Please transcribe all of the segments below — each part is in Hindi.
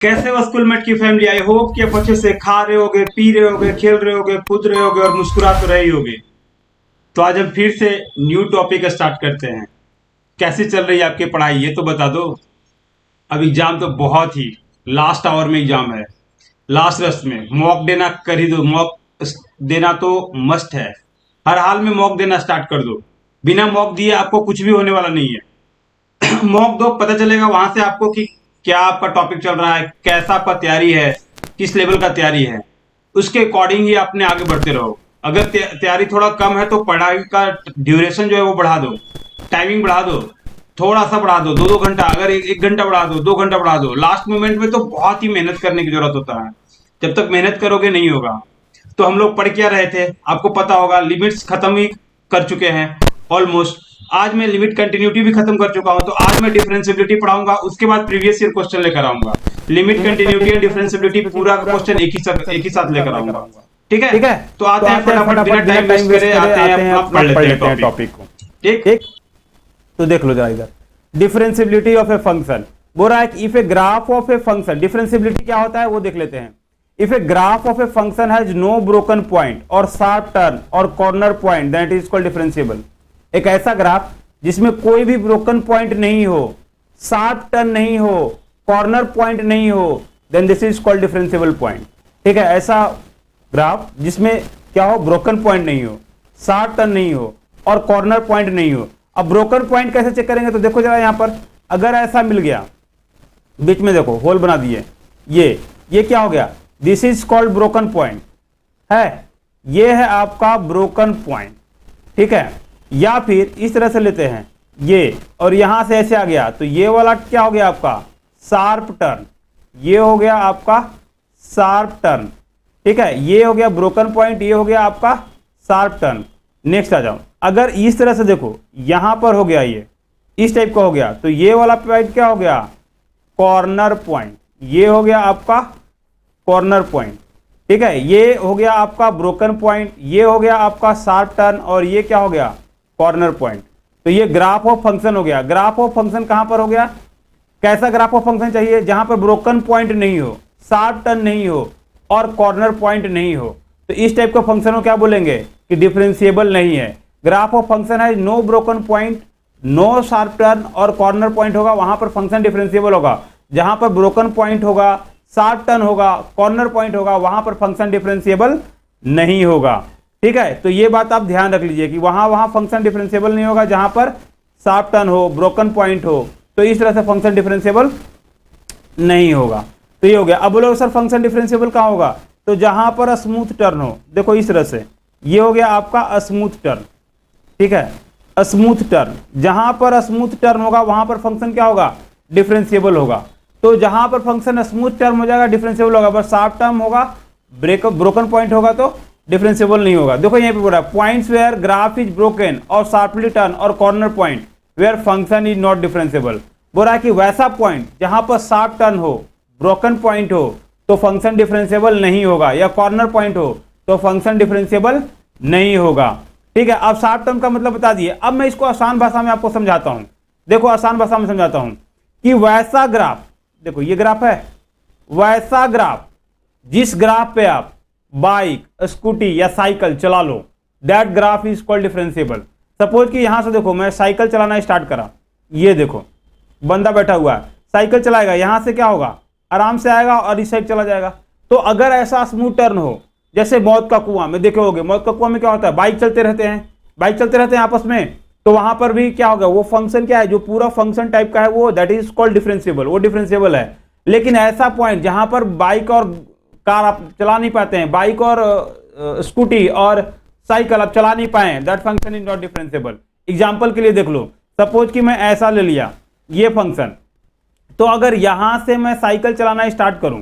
कैसे हो स्कूलमेट की फैमिली। आई होप कि आप अच्छे से खा रहे होगे, पी रहे होगे, खेल रहे होगे, कूद रहे होगे और मुस्कुरा तो रहे ही होगे। तो आज हम फिर से न्यू टॉपिक स्टार्ट करते हैं। कैसी चल रही है आपकी पढ़ाई ये तो बता दो। अब एग्जाम तो बहुत ही लास्ट आवर में एग्जाम है। लास्ट रस्ट में मॉक देना कर ही दो। मॉक देना तो मस्ट है। हर हाल में मॉक देना स्टार्ट कर दो। बिना मॉक दिए आपको कुछ भी होने वाला नहीं है। मॉक दो, पता चलेगा वहां से आपको कि क्या आपका टॉपिक चल रहा है, कैसा आपका तैयारी है, किस लेवल का तैयारी है। उसके अकॉर्डिंग ही अपने आगे बढ़ते रहो। अगर तैयारी थोड़ा कम है तो पढ़ाई का ड्यूरेशन जो है वो बढ़ा दो, टाइमिंग बढ़ा दो, थोड़ा सा बढ़ा दो, 2-2 घंटा, अगर 1-1 घंटा बढ़ा दो, 2 घंटा बढ़ा दो। लास्ट मोमेंट में तो बहुत ही मेहनत करने की जरूरत होता है। जब तक मेहनत करोगे नहीं होगा। तो हम लोग पढ़ क्या रहे थे आपको पता होगा, लिमिट्स खत्म ही कर चुके हैं ऑलमोस्ट। आज मैं लिमिट कंटिन्यूटी भी खत्म कर चुका हूं। तो आज मैं डिफरेंशियबिलिटी पढ़ाऊंगा, उसके बाद प्रीवियस ईयर क्वेश्चन लेकर आऊंगा। लिमिट कंटिन्यूटी एंड डिफरेंशियबिलिटी पूरा क्वेश्चन एक ही साथ लेकर आऊंगा। ठीक है। ठीक है। तो तो आते हैं आते हैं फटाफट, बिना फटाफट, बिना टाइम टाइम वेस्ट वेस्ट करे करे आते हैं आते हैं अपना अपना पढ़ पढ़ लेते हैं लेते हैं टॉपिक। टॉपिक को। ठीक। ठीक। तो देख लो जरा इधर, डिफरेंशियबिलिटी ऑफ ए फंक्शन बोल रहा है कि if a graph of a function, differentiability क्या होता है वो देख लेते हैं। If a graph of a function has no broken point और शार्प टर्न और corner point, that is called differentiable. एक ऐसा ग्राफ जिसमें कोई भी ब्रोकन पॉइंट नहीं हो, शार्प टर्न नहीं हो, कॉर्नर पॉइंट नहीं हो, then this is called differentiable point. ठीक है, ऐसा ग्राफ जिसमें क्या हो, ब्रोकन पॉइंट नहीं हो, शार्प टर्न नहीं हो और कॉर्नर पॉइंट नहीं हो। अब ब्रोकन पॉइंट कैसे चेक करेंगे, तो देखो जरा यहां पर, अगर ऐसा मिल गया, बीच में देखो होल बना दिए, ये क्या हो गया, this is called broken point है। ये है आपका ब्रोकन पॉइंट। ठीक है, या फिर इस तरह से लेते हैं ये, और यहां से ऐसे आ गया तो ये वाला क्या हो गया आपका, शार्प टर्न। ये हो गया आपका शार्प टर्न। ठीक है, ये हो गया ब्रोकन पॉइंट, ये हो गया आपका शार्प टर्न। नेक्स्ट आ जाओ, अगर इस तरह से देखो, यहां पर हो गया ये इस टाइप का हो गया, तो ये वाला पॉइंट क्या हो गया, कॉर्नर पॉइंट। ये हो गया आपका कॉर्नर पॉइंट। ठीक है, ये हो गया आपका ब्रोकन पॉइंट, ये हो गया आपका शार्प टर्न और ये क्या हो गया, कॉर्नर पॉइंट। तो ये ग्राफ ऑफ फंक्शन हो गया। ग्राफ ऑफ फंक्शन कहां पर हो गया, कैसा ग्राफ ऑफ फंक्शन चाहिए, जहां पर ब्रोकन पॉइंट नहीं हो, शार्प टर्न नहीं हो और कॉर्नर पॉइंट नहीं हो। तो इस टाइप का फंक्शन को क्या बोलेंगे कि डिफरेंशिएबल नहीं है। ग्राफ ऑफ फंक्शन है no broken point, no sharp turn और कॉर्नर पॉइंट होगा, वहां पर फंक्शन डिफरेंशिएबल होगा। जहां पर ब्रोकन पॉइंट होगा, शार्प टर्न होगा, कॉर्नर पॉइंट होगा, वहां पर फंक्शन डिफरेंशिएबल नहीं होगा। ठीक है, तो ये बात आप ध्यान रख लीजिए कि वहां फंक्शन डिफरेंशिएबल नहीं होगा जहां पर शार्प टर्न हो, ब्रोकन पॉइंट हो, तो इस तरह से फंक्शन डिफरेंशिएबल नहीं होगा। तो ये हो गया। अब बोलो सर फंक्शन डिफरेंशिएबल कहां होगा, तो जहां पर स्मूथ टर्न हो, देखो इस तरह से, ये हो गया आपका स्मूथ टर्न। ठीक है, स्मूथ टर्न, जहां पर स्मूथ टर्न होगा वहां पर फंक्शन क्या होगा, डिफरेंशिएबल होगा। तो जहां पर फंक्शन स्मूथ टर्म हो जाएगा डिफरेंशिएबल होगा, बस शार्प टर्म होगा, ब्रोकन पॉइंट होगा तो डिफरेंशिएबल नहीं होगा। देखो यहां पे बोल रहा है points where graph is broken और शार्पली टर्न और corner point where function is not differentiable. बोल रहा है कि वैसा पॉइंट जहां पर शार्प टर्न हो, ब्रोकन पॉइंट हो तो फंक्शन डिफरेंशिएबल नहीं होगा, या कॉर्नर पॉइंट हो तो फंक्शन डिफरेंशिएबल नहीं होगा। ठीक है, अब शार्प टर्म का मतलब बता दिए। अब मैं इसको आसान भाषा में आपको समझाता हूं। देखो आसान भाषा में समझाता हूं कि वैसा ग्राफ, देखो ये ग्राफ है, वैसा ग्राफ जिस ग्राफ पे आप बाइक, स्कूटी या साइकिल चला लो, that graph is called differentiable. Suppose कि यहां से देखो मैं साइकिल चलाना स्टार्ट करा, ये देखो बंदा बैठा हुआ है, साइकिल चलाएगा, यहां से क्या होगा, आराम से आएगा और इस साइड चला जाएगा। तो अगर ऐसा स्मूथ टर्न हो, जैसे मौत का कुआं में देखे होगे, मौत का कुआं में क्या होता है, बाइक चलते रहते हैं, बाइक चलते रहते हैं आपस में, तो वहां पर भी क्या होगा, वो फंक्शन क्या है, जो पूरा फंक्शन टाइप का है वो दैट इज कॉल्ड डिफरेंशिएबल, वो डिफरेंशिएबल है। लेकिन ऐसा पॉइंट जहां पर बाइक और कार आप चला नहीं पाते हैं, बाइक और स्कूटी और साइकिल आप चला नहीं पाए, that function is not differentiable. Example के लिए देख लो, सपोज कि मैं ऐसा ले लिया ये फंक्शन, तो अगर यहां से मैं साइकिल चलाना स्टार्ट करूं,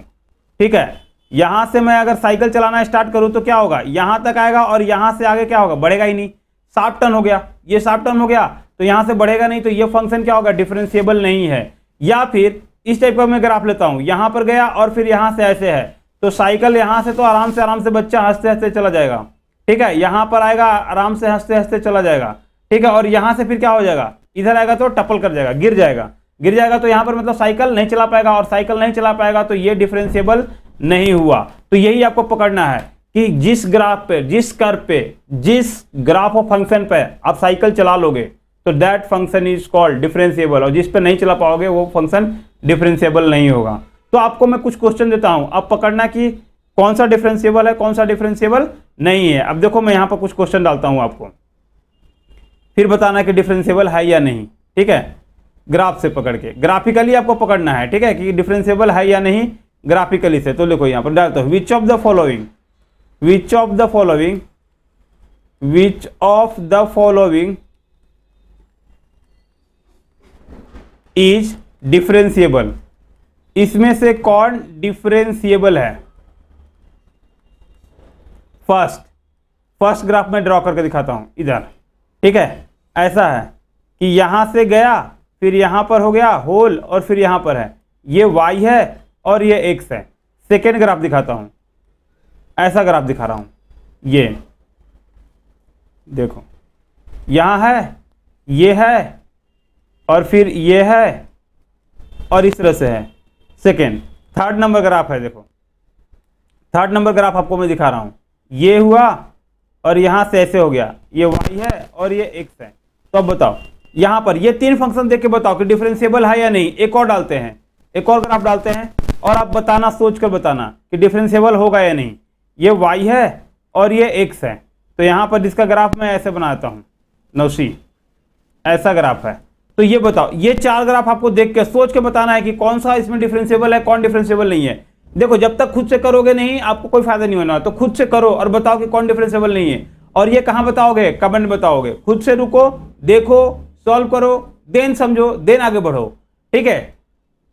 ठीक है, यहां से मैं अगर साइकिल चलाना स्टार्ट करूं तो क्या होगा, यहां तक आएगा और यहां से आगे क्या होगा, बढ़ेगा ही नहीं, शार्प टर्न हो गया, ये शार्प टर्न हो गया तो यहां से बढ़ेगा नहीं, तो ये फंक्शन क्या होगा, डिफरेंशिएबल नहीं है। या फिर इस टाइप का मैं ग्राफ लेता हूं, यहां पर गया और फिर यहां से ऐसे है, तो साइकिल यहां से तो आराम से बच्चा हंसते हंसते चला जाएगा। ठीक है, यहां पर आएगा आराम से हंसते हंसते चला जाएगा। ठीक है, और यहां से फिर क्या हो जाएगा, इधर आएगा तो टपल कर जाएगा, गिर जाएगा। गिर जाएगा तो यहाँ पर मतलब साइकिल नहीं चला पाएगा, और साइकिल नहीं चला पाएगा तो ये डिफरेंशिएबल नहीं हुआ। तो यही आपको पकड़ना है कि जिस ग्राफ पे, जिस कर्व पे, जिस ग्राफ ऑफ फंक्शन पे आप साइकिल चला लोगे तो that function is called differentiable, और जिस पे नहीं चला पाओगे वो फंक्शन डिफरेंशिएबल नहीं होगा। तो आपको मैं कुछ क्वेश्चन देता हूं, अब पकड़ना कि कौन सा डिफरेंशिएबल है, कौन सा डिफरेंशिएबल नहीं है। अब देखो मैं यहां पर कुछ क्वेश्चन डालता हूं आपको, फिर बताना कि डिफरेंशिएबल है या नहीं, ठीक है। ग्राफ से पकड़ के, ग्राफिकली आपको पकड़ना है, ठीक है, कि डिफरेंशिएबल है या नहीं ग्राफिकली से। तो देखो यहां पर डालता हूं, which of the following, which of the following, which of the following is differentiable, इसमें से कौन डिफरेंशिएबल है। फर्स्ट ग्राफ में ड्रॉ करके दिखाता हूं इधर, ठीक है। ऐसा है कि यहां से गया, फिर यहां पर हो गया होल, और फिर यहां पर है, ये y है और ये x है। सेकेंड ग्राफ दिखाता हूं, ऐसा ग्राफ दिखा रहा हूं, ये देखो यहां है, ये है, और फिर ये है, और इस तरह से है। सेकेंड, थर्ड नंबर ग्राफ है, देखो थर्ड नंबर ग्राफ आपको मैं दिखा रहा हूं, ये हुआ और यहां से ऐसे हो गया, ये y है और ये x है। तो अब बताओ यहां पर ये तीन फंक्शन देख के बताओ कि डिफरेंशिएबल है या नहीं। एक और डालते हैं, एक और ग्राफ डालते हैं, और आप बताना, सोच कर बताना कि डिफरेंशिएबल होगा या नहीं। ये y है और ये x है, तो यहां पर जिसका ग्राफ मैं ऐसे बनाता हूं, नौशी ऐसा ग्राफ है। तो ये बताओ, ये चार ग्राफ आपको देख के सोच के बताना है कि कौन सा इसमें डिफरेंशिएबल है, कौन डिफरेंशिएबल नहीं है। देखो जब तक खुद से करोगे नहीं आपको कोई फायदा नहीं होना, तो खुद से करो और बताओ कि कौन डिफरेंशिएबल नहीं है। और ये कहां बताओगे, कमेंट में बताओगे। खुद से रुको, देखो, सॉल्व करो, देन समझो, देन आगे बढ़ो, ठीक है।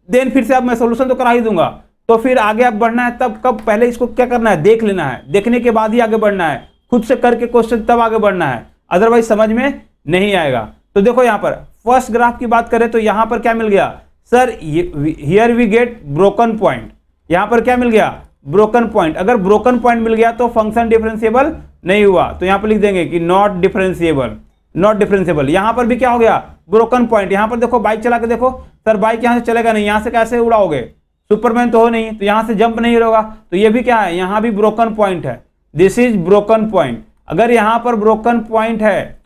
देन फिर से अब मैं सोल्यूशन तो करा ही दूंगा, तो फिर आगे अब बढ़ना है तब कब, पहले इसको क्या करना है, देख लेना है, देखने के बाद ही आगे बढ़ना है, खुद से करके क्वेश्चन तब आगे बढ़ना है, अदरवाइज समझ में नहीं आएगा। तो देखो यहाँ पर फर्स्ट ग्राफ की बात करें तो यहाँ पर क्या मिल गया sir, here we get broken point. यहाँ पर क्या मिल गया, ब्रोकन पॉइंट। अगर ब्रोकन पॉइंट मिल गया तो फंक्शन डिफरेंशिएबल नहीं हुआ, तो यहाँ पर लिख देंगे कि नॉट डिफरेंशिएबल, नॉट डिफरेंशिएबल। यहाँ पर भी क्या हो गया, ब्रोकन पॉइंट। यहाँ पर देखो बाइक चला के देखो, सर बाइक यहाँ से चलेगा नहीं, यहाँ से कैसे उड़ाओगे, सुपरमैन तो हो नहीं, तो यहाँ से जंप नहीं होगा, तो ये भी क्या है, यहाँ भी ब्रोकन पॉइंट है, दिस इज ब्रोकन पॉइंट। अगर यहाँ पर ब्रोकन पॉइंट है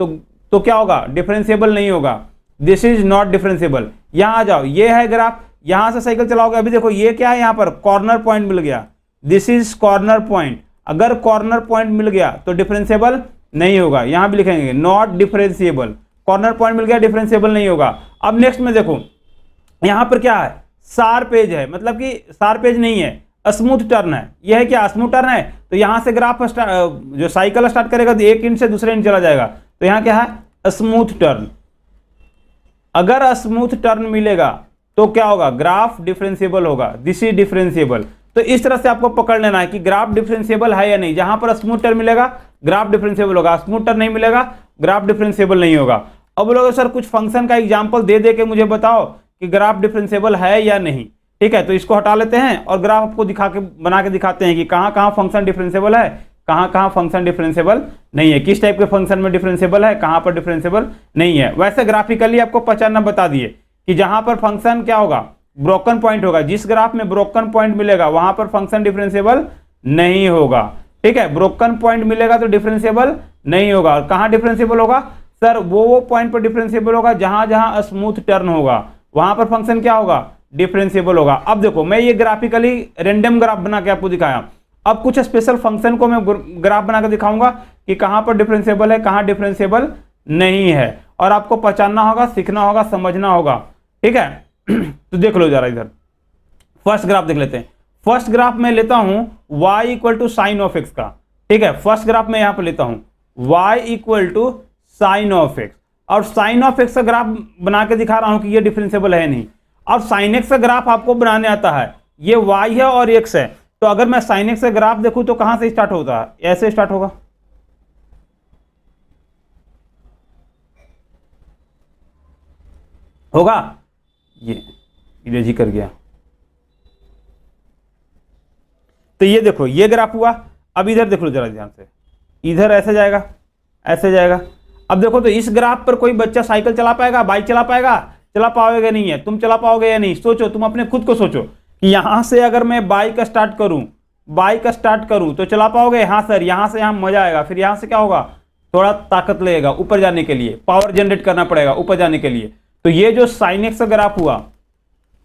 तो क्या होगा, डिफरेंशिएबल नहीं होगा, दिस इज नॉट डिफरेंशिएबल। यहाँ आ जाओ, ये है ग्राफ, यहाँ से साइकिल चलाओगे, अभी देखो ये क्या है, यहाँ पर कॉर्नर पॉइंट मिल गया, दिस इज कॉर्नर पॉइंट। अगर कॉर्नर पॉइंट मिल गया तो डिफरेंशिएबल नहीं होगा, यहाँ भी लिखेंगे नॉट डिफरेंशिएबल। कॉर्नर पॉइंट मिल गया, डिफरेंशिएबल नहीं होगा। अब नेक्स्ट में देखो यहाँ पर क्या है, शार्प एज है, मतलब कि शार्प एज नहीं है, स्मूथ टर्न है। यह है क्या, स्मूथ टर्न है, तो यहाँ से ग्राफ जो साइकिल स्टार्ट करेगा तो एक इंच से दूसरे इंच चला जाएगा, तो यहाँ क्या है, स्मूथ टर्न। अगर स्मूथ टर्न मिलेगा तो क्या होगा, ग्राफ डिफरेंशिएबल होगा, दिस इज डिफरेंशिएबल। तो इस तरह से आपको पकड़ लेना है कि ग्राफ डिफरेंशिएबल है या नहीं। जहां पर स्मूथ टर्न मिलेगा ग्राफ डिफरेंशिएबल होगा, स्मूथ टर्न नहीं मिलेगा ग्राफ डिफरेंशिएबल नहीं होगा। अब बोलोगे सर कुछ फंक्शन का एग्जांपल दे दे के मुझे बताओ कि ग्राफ डिफरेंशिएबल है या नहीं, ठीक है। तो इसको हटा लेते हैं और ग्राफ आपको दिखा के बना के दिखाते हैं कि कहाँ कहाँ फंक्शन डिफरेंशिएबल है, कहाँ कहाँ फंक्शन डिफरेंशिएबल नहीं है, किस टाइप के फंक्शन में डिफरेंशिएबल है, कहाँ पर डिफरेंशिएबल नहीं है। वैसे ग्राफिकली आपको पहचानना बता दिए कि जहां पर फंक्शन क्या होगा, ब्रोकन पॉइंट होगा। जिस ग्राफ में ब्रोकन पॉइंट मिलेगा वहां पर फंक्शन डिफरेंशिएबल नहीं होगा, ठीक है। ब्रोकन पॉइंट मिलेगा तो डिफरेंशिएबल नहीं होगा। और कहाँ डिफरेंशिएबल होगा सर, वो पॉइंट पर डिफरेंशिएबल होगा जहां जहां स्मूथ टर्न होगा, वहां पर फंक्शन क्या होगा, डिफरेंशिएबल होगा। अब देखो मैं ये ग्राफिकली रेंडम ग्राफ बना के आपको दिखाया, अब कुछ स्पेशल फंक्शन को मैं ग्राफ बना के दिखाऊंगा कि कहां पर डिफरेंशिएबल है, कहां डिफरेंशिएबल नहीं है, और आपको पहचानना होगा, सीखना होगा, समझना होगा, ठीक है। तो देख लो जरा इधर फर्स्ट ग्राफ देख लेते हैं। फर्स्ट ग्राफ में लेता हूं y equal to sine of x का, ठीक है। फर्स्ट ग्राफ में यहां पर लेता हूं y equal to sine of x, और साइन ऑफ एक्स का ग्राफ बना के दिखा रहा हूं कि ये डिफरेंशिएबल है नहीं। और साइन एक्स का ग्राफ आपको बनाने आता है, ये y है और x है, तो अगर मैं साइन एक्स का ग्राफ देखूं तो कहां से स्टार्ट होता है, ऐसे स्टार्ट होगा, होगा, ये इधर जी कर गया। तो ये देखो ये ग्राफ हुआ। अब इधर देख लो जरा ध्यान से, इधर ऐसे जाएगा, ऐसे जाएगा। अब देखो तो इस ग्राफ पर कोई बच्चा साइकिल चला पाएगा, बाइक चला पाएगा, चला पाओगे नहीं है, तुम चला पाओगे या नहीं, सोचो, तुम अपने खुद को सोचो कि यहां से अगर मैं बाइक स्टार्ट करूं तो चला पाओगे? हाँ सर, यहां से यहां मजा आएगा, फिर यहां से क्या होगा, थोड़ा ताकत लगेगा ऊपर जाने के लिए, पावर जनरेट करना पड़ेगा ऊपर जाने के लिए। तो ये जो sin x का ग्राफ हुआ,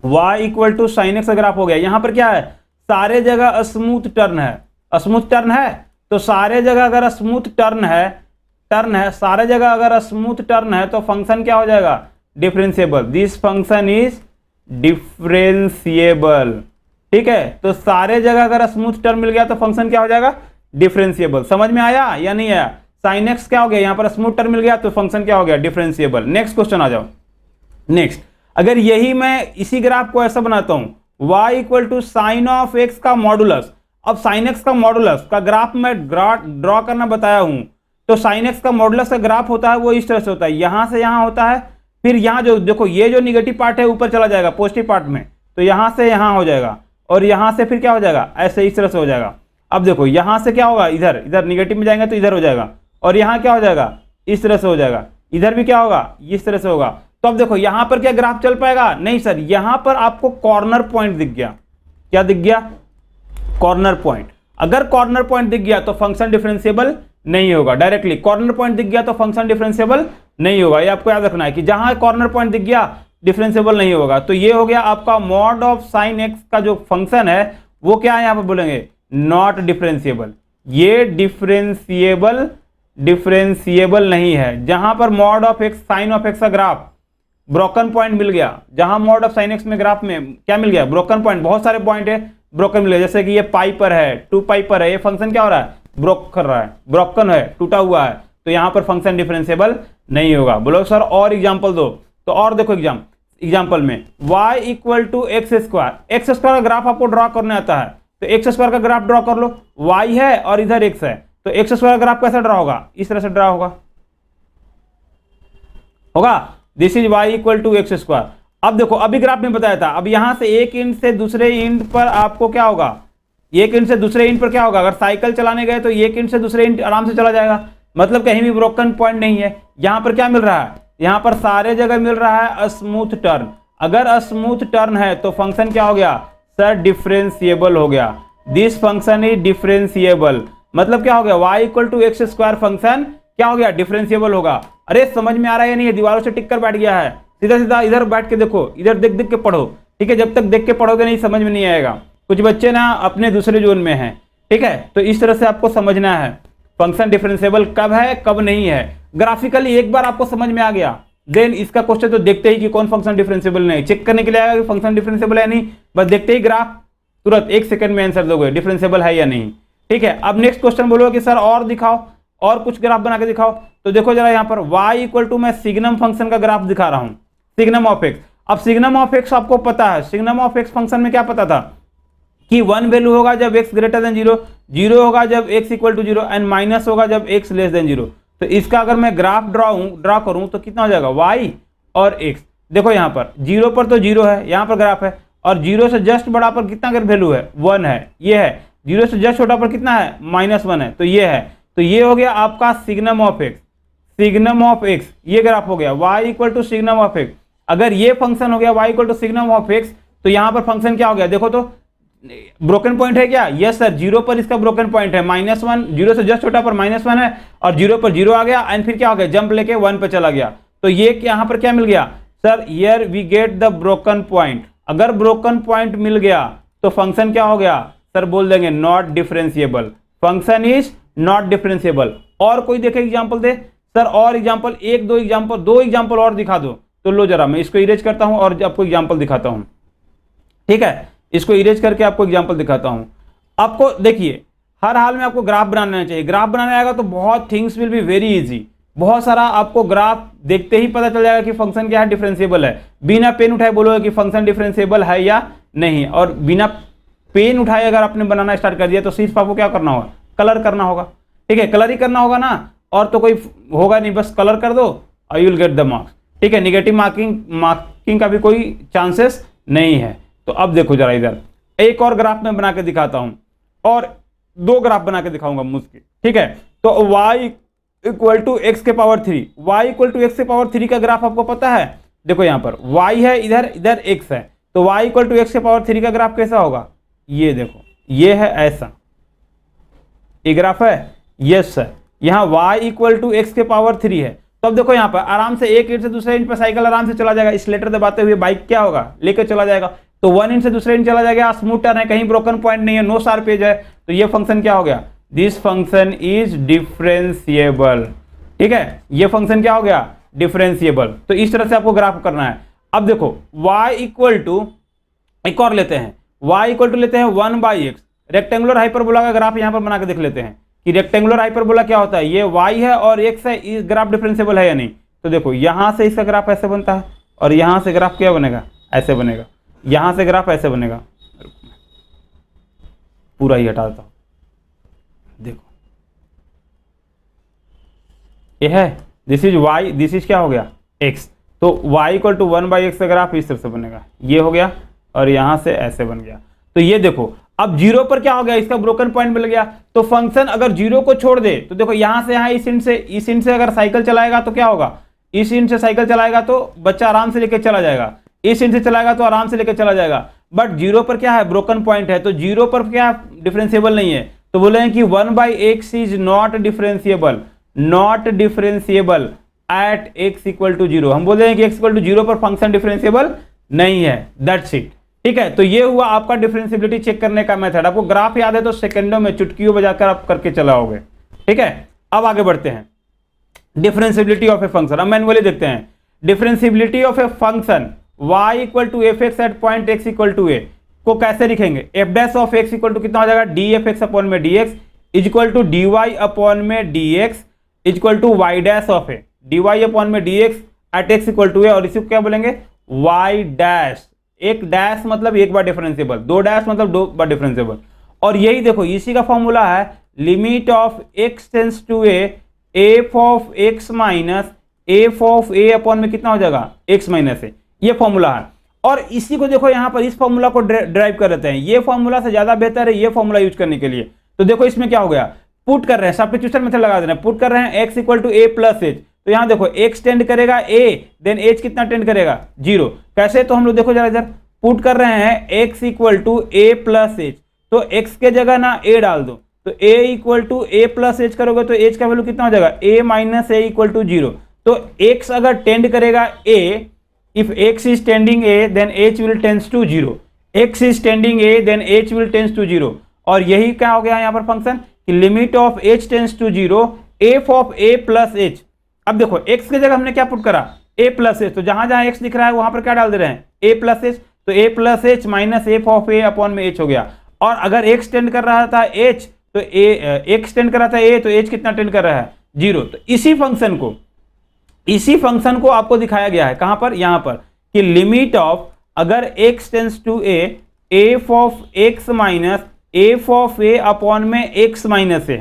y equal to sin x का ग्राफ हो गया, यहां पर क्या है, सारे जगह स्मूथ टर्न है, स्मूथ टर्न है, तो सारे जगह अगर स्मूथ टर्न है, सारे जगह अगर स्मूथ टर्न है तो फंक्शन क्या हो जाएगा, differentiable. This function is differentiable, ठीक है। तो सारे जगह अगर स्मूथ टर्न मिल गया तो फंक्शन क्या हो जाएगा, डिफरेंशिएबल। समझ में आया या नहीं आया? sin x क्या हो गया, यहां पर स्मूथ टर्म मिल गया तो फंक्शन क्या हो गया, डिफरेंशिएबल। नेक्स्ट क्वेश्चन आ जाओ। नेक्स्ट, अगर यही मैं इसी ग्राफ को ऐसा बनाता हूं, y equal to sine of x का मॉडुलस। अब sin x का मॉडुलस का ग्राफ मैं ड्रॉ करना बताया हूं, तो sin x का मॉडुलस का ग्राफ होता है वो इस तरह से होता है, यहां से यहां होता है, फिर यहां जो देखो ये जो निगेटिव पार्ट है ऊपर चला जाएगा पॉजिटिव पार्ट में, तो यहां से यहां हो जाएगा, और यहां से फिर क्या हो जाएगा, ऐसे इस तरह से हो जाएगा। अब देखो यहां से क्या होगा, इधर निगेटिव में जाएंगे तो इधर हो जाएगा, और यहां क्या हो जाएगा, इस तरह से हो जाएगा, इधर भी क्या होगा, इस तरह से होगा। तो अब देखो यहां पर क्या ग्राफ चल पाएगा, नहीं सर, यहां पर आपको कॉर्नर पॉइंट दिख गया, क्या दिख गया, कॉर्नर पॉइंट। अगर कॉर्नर पॉइंट दिख गया तो फंक्शन डिफरेंशिएबल नहीं होगा, डायरेक्टली कॉर्नर पॉइंट दिख गया तो फंक्शन डिफरेंशिएबल नहीं होगा। ये आपको याद रखना है कि जहां कॉर्नर पॉइंट दिख गया डिफरेंशिएबल नहीं होगा। तो ये हो गया आपका मॉड ऑफ साइन एक्स का जो फंक्शन है वो क्या है, यहां पर बोलेंगे नॉट डिफरेंशिएबल। ये डिफरेंशिएबल नहीं है। जहां पर mod of x sine of x का ग्राफ ब्रोकन पॉइंट मिल गया, जहां मॉड ऑफ साइन एक्स में ग्राफ में क्या मिल गया, ब्रोकन पॉइंट, बहुत सारे पॉइंट है ब्रोकन मिल गया, जैसे कि ये पाई पर है, 2 पाई पर है, ये फंक्शन क्या हो रहा है, ब्रोक कर रहा है, ब्रोकन है, टूटा हुआ है, तो यहां पर फंक्शन डिफरेंशिएबल नहीं होगा। बोलो सर और एग्जांपल दो, तो और देखो एग्जांपल में y equal to x square का ग्राफ आपको ड्रॉ करने आता है, तो एक्स स्क्वायर का ग्राफ ड्रॉ कर लो, y है और इधर x है, तो एक्स स्क्वायर का ग्राफ कैसा ड्रॉ होगा, इस तरह से ड्रॉ होगा। This is y equal to x square. अब देखो अभी ग्राफ में बताया था, अब यहां से एक इंड से दूसरे इंड पर आपको क्या होगा, एक इंड से दूसरे इंड पर क्या होगा, अगर साइकिल चलाने गए तो एक इंड से दूसरे इंड आराम से चला जाएगा, मतलब कहीं भी ब्रोकन पॉइंट नहीं है। यहां पर क्या मिल रहा है, यहां पर सारे जगह मिल रहा है स्मूथ टर्न। अगर स्मूथ टर्न है तो फंक्शन क्या हो गया सर, डिफरेंशिएबल हो गया। दिस फंक्शन इज डिफरेंशिएबल, मतलब क्या हो गया, y equal to x square function क्या हो गया, डिफरेंशिएबल होगा। अरे समझ में आ रहा है या नहीं, दीवारों से टिक कर बैठ गया है, सीधा सीधा इधर बैठ के देखो, इधर देख देख के पढ़ो, ठीक है। जब तक देख के पढ़ोगे नहीं समझ में नहीं आएगा। कुछ बच्चे ना अपने दूसरे जोन में हैं, ठीक है, तो इस तरह से आपको समझना है फंक्शन डिफरेंशिएबल कब है कब नहीं है। ग्राफिकली एक बार आपको समझ में आ गया, देन इसका क्वेश्चन तो देखते ही कि कौन फंक्शन डिफरेंशिएबल नहीं, चेक करने के लिए आएगा कि फंक्शन डिफरेंशिएबल है नहीं, बस देखते ही ग्राफ तुरंत 1 सेकंड में आंसर दोगे डिफरेंशिएबल है या नहीं, ठीक है। अब नेक्स्ट क्वेश्चन बोलो कि सर और दिखाओ, और कुछ ग्राफ बना के दिखाओ। तो देखो जरा यहाँ पर y इक्वल टू मैं सिग्नम फंक्शन का ग्राफ दिखा रहा हूं, सिग्नम ऑफ एक्स। अब सिग्नम ऑफ एक्स आपको पता है, सिग्नम ऑफ एक्स फंक्शन में क्या पता था कि 1 वैल्यू होगा जब x ग्रेटर देन 0, 0 होगा जब x equal to 0 and minus होगा जब x लेस देन 0। तो इसका अगर मैं ग्राफ ड्रॉ करूं तो कितना हो जाएगा, y और x। देखो यहाँ पर 0 पर तो 0 है, यहाँ पर ग्राफ है, और 0 से जस्ट बड़ा पर कितना अगर वैल्यू है 1 है, ये है। 0 से जस्ट छोटा पर कितना है, -1 है, तो ये है। तो ये हो गया आपका signum of x, signum of x, ये ग्राफ हो गया y equal to signum of x. अगर ये फंक्शन हो गया y equal to signum of x, तो यहाँ पर फंक्शन क्या हो गया, देखो तो ब्रोकन पॉइंट है क्या, यस सर, 0 पर इसका ब्रोकन पॉइंट है, -1, 0 से जस्ट छोटा पर -1 है, और 0 पर 0 आ गया, एंड फिर क्या हो गया, जंप लेके 1 पर चला गया। तो ये यहाँ पर क्या मिल गया sir, here we get the broken point. अगर ब्रोकन पॉइंट मिल गया तो फंक्शन क्या हो गया सर, बोल देंगे not differentiable, function is not differentiable. और कोई देखे एग्जांपल दे सर, और एग्जांपल, 1-2 एग्जांपल, 2 एग्जांपल और दिखा दो। तो लो जरा मैं इसको इरेज करता हूं और आपको एग्जांपल दिखाता हूं, ठीक है, इसको इरेज करके आपको एग्जांपल दिखाता हूं। आपको देखिए हर हाल में आपको ग्राफ बनाना चाहिए, ग्राफ बनाने आएगा तो बहुत things will be very easy, बहुत सारा आपको ग्राफ देखते ही पता चल जाएगा कि फंक्शन क्या है, डिफरेंशिएबल है। बिना पेन उठाए बोलोगे कि फंक्शन डिफरेंशिएबल है या नहीं, और बिना पेन उठाए अगर आपने बनाना स्टार्ट कर दिया तो सिर्फ आपको क्या करना होगा, कलर करना होगा, ठीक है, कलर ही करना होगा ना, और तो कोई होगा नहीं, बस कलर कर दो और you will get the marks, ठीक है। निगेटिव मार्किंग का भी कोई चांसेस नहीं है। तो अब देखो जरा इधर एक और ग्राफ में बना के दिखाता हूं, और 2 ग्राफ बना के दिखाऊंगा मुझके, ठीक है। तो y इक्वल टू एक्स के power 3, y equal to x के पावर 3 का ग्राफ आपको पता है, देखो यहाँ पर y है, इधर इधर x है, तो y इक्वल टू एक्स के पावर 3 का ग्राफ कैसा होगा, ये देखो ये है ऐसा, ये ग्राफ है, यस है, यहाँ y इक्वल टू एक्स के पावर 3 है। तो अब देखो यहाँ पर आराम से एक इंच से दूसरे इंच पर साइकिल आराम से चला जाएगा, एक्सीलरेटर दबाते हुए बाइक क्या होगा, लेकर चला जाएगा। तो 1 इंच से दूसरे इंच चला जाएगा, स्मूथ टर्न है, कहीं ब्रोकन पॉइंट नहीं है, नो शार्प एज है। तो ये फंक्शन क्या हो गया, दिस फंक्शन इज डिफरेंशिएबल। ठीक है, ये फंक्शन क्या हो गया, डिफरेंशिएबल। तो इस तरह से आपको ग्राफ करना है। अब देखो y इक्वल टू, एक और लेते हैं, y इक्वल टू लेते हैं 1/x। रेक्टेंगुलर हाइपरबोला का ग्राफ यहाँ पर बना के देख लेते हैं कि रेक्टेंगुलर हाइपरबोला क्या होता है, ये y है और x है, इस ग्राफ डिफरेंशिएबल है या नहीं। तो देखो यहाँ से इसका ग्राफ ऐसे बनता है और यहाँ से ग्राफ क्या बनेगा, ऐसे बनेगा, यहाँ से ग्राफ ऐसे बनेगा, पूरा ही हटा देता हूँ, देखो ये है, this is y, this is क्या हो गया, x। तो y इक्वल टू 1/x का ग्राफ इस तरह से बनेगा, ये हो गया और यहाँ से ऐसे बन गया। तो ये देखो अब जीरो पर क्या हो गया, इसका ब्रोकन पॉइंट मिल गया। तो फंक्शन अगर जीरो को छोड़ दे तो देखो यहाँ से यहाँ इस इंच से अगर साइकिल चलाएगा तो क्या होगा, इस इंच से साइकिल चलाएगा तो बच्चा आराम से लेके चला जाएगा, इस इंच से चलाएगा तो आराम से लेके चला जाएगा। बट जीरो पर क्या है, ब्रोकन पॉइंट है, तो जीरो पर क्या डिफरेंशिएबल नहीं है। तो बोले कि 1/x is not differentiable, not differentiable at x equal to 0। हम बोल रहे हैं कि x इक्वल टू 0 पर फंक्शन डिफरेंशिएबल नहीं है, दैट्स इट। ठीक है, तो ये हुआ आपका डिफरेंशिएबिलिटी चेक करने का मेथड। आपको ग्राफ याद है तो सेकंडों में चुटकियों बजाकर आप करके चलाओगे। ठीक है, अब आगे बढ़ते हैं, डिफरेंशिएबिलिटी ऑफ ए फंक्शन। अब मैनुअली देखते हैं, differentiability of a function y equal to f x at point x equal to a को कैसे लिखेंगे, f dash of x equal to कितना हो जाएगा, डी एफ एक्स अपॉन में d x equal to d y upon में d x equal to y dash of a, d y upon में d x at x equal to ए। और इसी को क्या बोलेंगे, वाई डैश, एक डैश मतलब एक बार डिफरेंशिएबल, दो डैश मतलब दो बार डिफरेंशिएबल। और यही देखो इसी का फॉर्मूला है, limit of x tends to a, f of x minus f of a upon में कितना हो जाएगा, x माइनस ए, ये फॉर्मूला है। और इसी को देखो यहाँ पर इस फॉर्मूला को ड्राइव कर लेते हैं, ये फॉर्मूला से ज्यादा बेहतर है ये फॉर्मूला यूज करने के लिए। तो देखो इसमें क्या हो गया, पुट कर रहे हैं, सब्स्टिट्यूशन मेथड लगा दे रहे हैं, पुट कर रहे हैं x equal to a plus h. तो यहाँ देखो x टेंड करेगा a, देन h कितना टेंड करेगा, 0। कैसे, तो हम लोग देखो जरा इधर पुट कर रहे हैं x equal to a plus h, तो x के जगह ना a डाल दो, तो a equal to a plus h करोगे तो h का वैल्यू कितना हो जाएगा, a minus a equal to 0। तो x अगर टेंड करेगा a, if x is tending a then h will tends to 0, x is tending a then h will tends to 0। और यही क्या हो गया यहाँ पर फंक्शन कि limit of h tends to 0 f of a plus h। अब देखो x के जगह हमने क्या पुट करा, a प्लस h, तो जहां जहां x दिख रहा है वहां पर क्या डाल दे रहे हैं, a प्लस h, तो a plus h minus f of a upon में h हो गया। और अगर x टेंड कर रहा था h तो x टेंड कर रहा था a, तो h कितना टेंड कर रहा है, 0। तो इसी फंक्शन को आपको दिखाया गया है कहां पर, यहां पर, कि लिमिट ऑफ अगर x tends to a, f of x minus f of a upon में x माइनस ए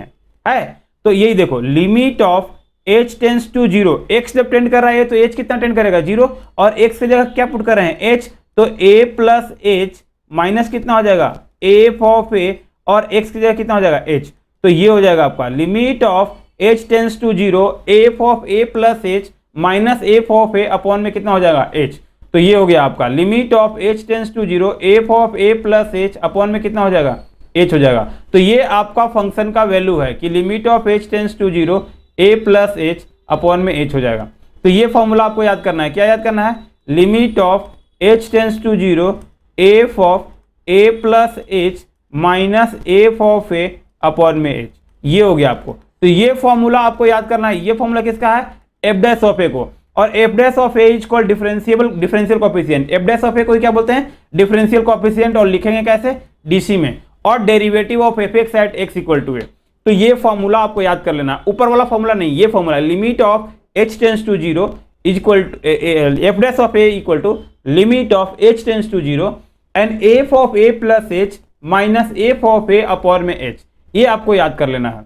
है। तो यही देखो limit of h tends to 0, x जब टेंड कर रहा है तो h कितना टेंड करेगा, 0। और x की जगह क्या पुट कर रहे हैं, h, तो a प्लस h माइनस कितना हो जाएगा, एफ ऑफ a, और x की जगह कितना हो जाएगा, h। तो ये हो जाएगा आपका limit of h tends to 0 f of a plus h minus f of a upon में कितना हो जाएगा, h। तो ये हो गया आपका limit of h tends to 0 f of a plus h upon में कितना हो जाएगा, h हो जाएगा। तो ये आपका फंक्शन का वैल्यू है कि limit of h tends to 0 a plus h upon में h हो जाएगा। तो ये फॉर्मूला आपको याद करना है, क्या याद करना है, limit of h tends to 0 f of a plus h minus f of a upon में h, ये हो गया आपको। तो ये फॉर्मूला आपको याद करना है। ये फॉर्मूला किसका है, एफ डैश ऑफ ए को, और f dash of a is called differential coefficient. F dash of a को क्या बोलते हैं, डिफरेंशियल कोएफिशिएंट, और लिखेंगे कैसे, डीसी में, और derivative of f x at x equal to a. तो ये फॉर्मूला आपको याद कर लेना, ऊपर वाला फॉर्मूला नहीं, ये formula limit of h tends to 0 is equal to f dash of a equal to limit of h tends to 0 and f of a plus h minus f of a upon में h। ये आपको याद कर लेना है,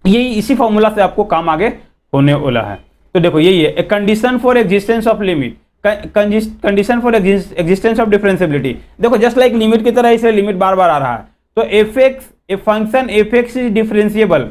यही इसी फॉर्मूला से आपको काम आगे होने वाला है। तो देखो यही है, condition for existence of limit, condition for existence of differentiability. देखो जस्ट लाइक लिमिट की तरह इसे लिमिट बार बार आ रहा है। तो f x, a function f x is differentiable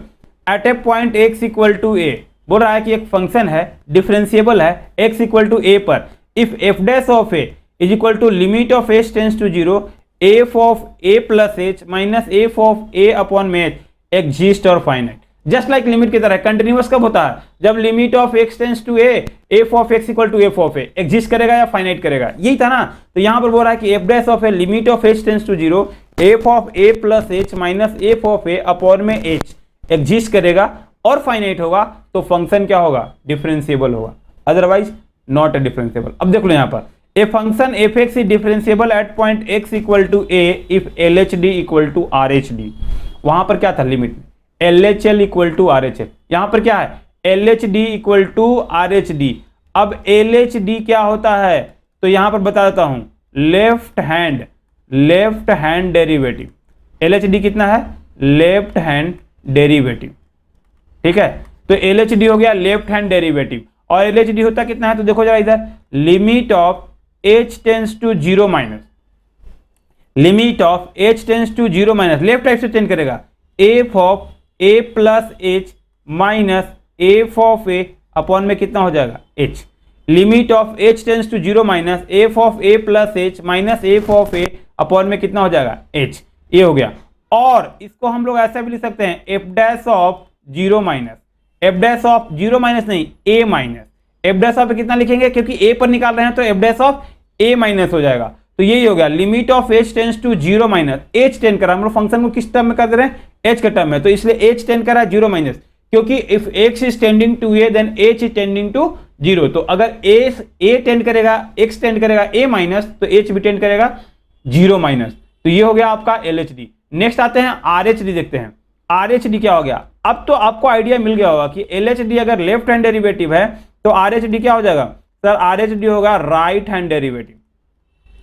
at a point x equal to a, बोल रहा है कि एक फंक्शन है डिफरेंशिएबल है x इक्वल टू ए पर, if f dash of a is equal to limit of h tends to zero f of a plus h minus f of a upon में एच एग्जिस्ट और फाइनाइट। जस्ट लाइक लिमिट की तरह। कंटिन्यूअस कब होता है? जब limit of x tends to a f of x equal to f of a exist करेगा या फाइनाइट करेगा, यही था ना। तो यहां पर बोल रहा है कि f dash of a limit of h tends to zero f of a plus h minus f of a upon में एच एग्जिस्ट करेगा और फाइनाइट होगा तो फंक्शन क्या होगा? डिफरेंशिएबल होगा, अदरवाइज नॉट ए डिफरेंशिएबल। अब देख लो यहां पर a function f x is differentiable at point x equal to a if L H D equal to R H D. वहां पर क्या था लिमिट में? L H L equal to R H L. यहां पर क्या है? L H D equal to R H D. अब एल एच डी क्या होता है? तो यहां पर बता देता हूं, left hand derivative. L H D कितना है? लेफ्ट हैंड डेरिवेटिव, ठीक है। तो एल एच डी हो गया लेफ्ट हैंड डेरिवेटिव। और एल एच डी होता कितना है? तो देखो जरा इधर, limit of h tends to zero minus, limit of h tends to zero minus left right से चेंज करेगा, f of a plus h minus f of a upon में कितना हो जाएगा? H. Limit of h tends to zero minus f of a plus h minus f of a upon में कितना हो जाएगा? एच। ये हो गया। और इसको हम लोग ऐसा भी लिख सकते हैं, f dash of zero minus, f dash of zero minus नहीं, a minus. F dash of कितना लिखेंगे? क्योंकि ए पर निकाल रहे हैं तो f dash of a minus हो जाएगा। तो यही हो गया limit of h tends to zero minus, h tend करा, हम लोग फंक्शन को किस टर्म में कर दे रहे हैं? एच के टर्म में। तो इसलिए एच टेंड करा जीरो माइनस, क्योंकि if x is tending to a then h is tending to zero. तो अगर ए टेंड करेगा, एक्स टेंड करेगा ए माइनस, तो एच भी टेंड करेगा जीरो माइनस। तो ये हो गया आपका एल एच डी। नेक्स्ट आते हैं आर एच डी, देखते हैं आर एच डी क्या हो गया। अब तो आपको आइडिया मिल गया होगा कि एल एच डी अगर लेफ्ट हैंड डेरिवेटिव है तो आर एच डी क्या हो जाएगा? सर आर एच डी होगा right hand derivative,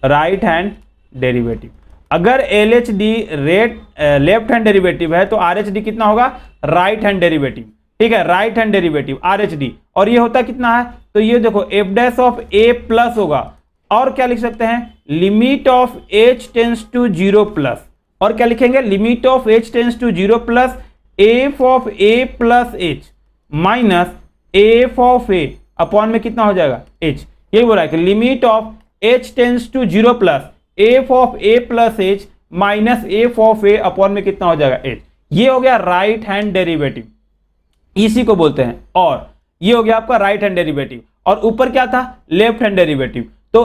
right hand derivative. अगर L H D left hand derivative है तो आर एच डी कितना होगा? राइट हैंड डेरिवेटिव, ठीक है, right hand derivative R H D. और ये होता कितना है? तो ये देखो f dash of a plus होगा, और क्या लिख सकते हैं? Limit of h tends to zero plus, और क्या लिखेंगे? Limit of h tends to zero plus f of a plus h minus f of a upon में कितना हो जाएगा? एच। ये बोला है कि limit of h tends to zero plus f of a plus h minus f of a upon में कितना हो जाएगा? एच। ये हो गया राइट हैंड डेरिवेटिव, इसी को बोलते हैं। और ये हो गया आपका राइट हैंड डेरिवेटिव, और ऊपर क्या था? Left hand derivative. तो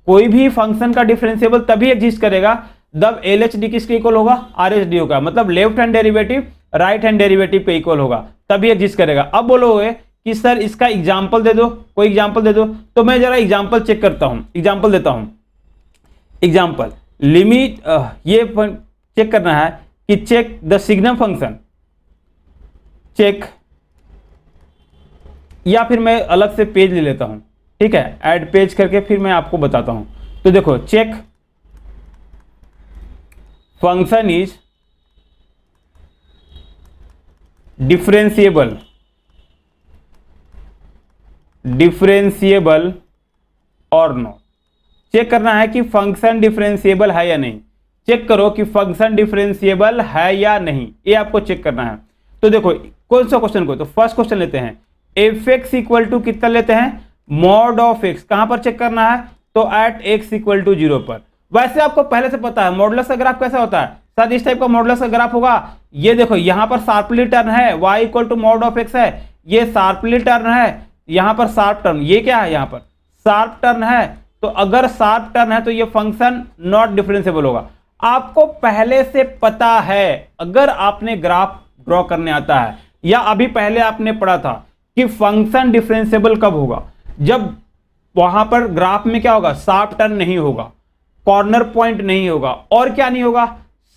कोई भी फंक्शन का डिफरेंशिएबल तभी एग्जिस्ट करेगा जब एल एच डी किसके इक्वल होगा? आर एच डी होगा। मतलब left hand derivative right hand derivative के इक्वल होगा, तभी एग्जिस्ट करेगा। अब बोलोगे कि सर इसका एग्जाम्पल दे दो, कोई एग्जाम्पल दे दो। तो मैं जरा एग्जाम्पल चेक करता हूं, एग्जाम्पल देता हूं। एग्जाम्पल लिमिट, ये चेक करना है कि check the signum function, check, या फिर मैं अलग से पेज ले लेता हूं, ठीक है, ऐड पेज करके फिर मैं आपको बताता हूं। तो देखो check function is differentiable, differentiable और नो। चेक करना है कि फंक्शन डिफरेंशिएबल है या नहीं। चेक करो कि फंक्शन डिफरेंशिएबल है या नहीं, ये आपको चेक करना है। तो देखो कौन सा क्वेश्चन को, तो फर्स्ट क्वेश्चन लेते हैं, एफ एक्स इक्वल टू कितना लेते हैं? Mod of x. कहां पर चेक करना है? तो at x equal to zero पर। वैसे आपको पहले से पता है मॉडुलस का ग्राफ कैसा होता है। सर इस टाइप का मॉडुलस का ग्राफ होगा, ये देखो यहां पर शार्पली टर्न है, y equal to mod of x है, ये शार्पली टर्न है, यहां पर शार्प टर्न, ये क्या है? यहां पर शार्प टर्न है। तो अगर शार्प टर्न है तो ये फंक्शन नॉट डिफरेंशिएबल होगा। आपको पहले से पता है, अगर आपने ग्राफ ड्रॉ करने आता है या अभी पहले आपने पढ़ा था कि फंक्शन डिफरेंशिएबल कब होगा? जब वहां पर ग्राफ में क्या होगा? शार्प टर्न नहीं होगा, कॉर्नर पॉइंट नहीं होगा, और क्या नहीं होगा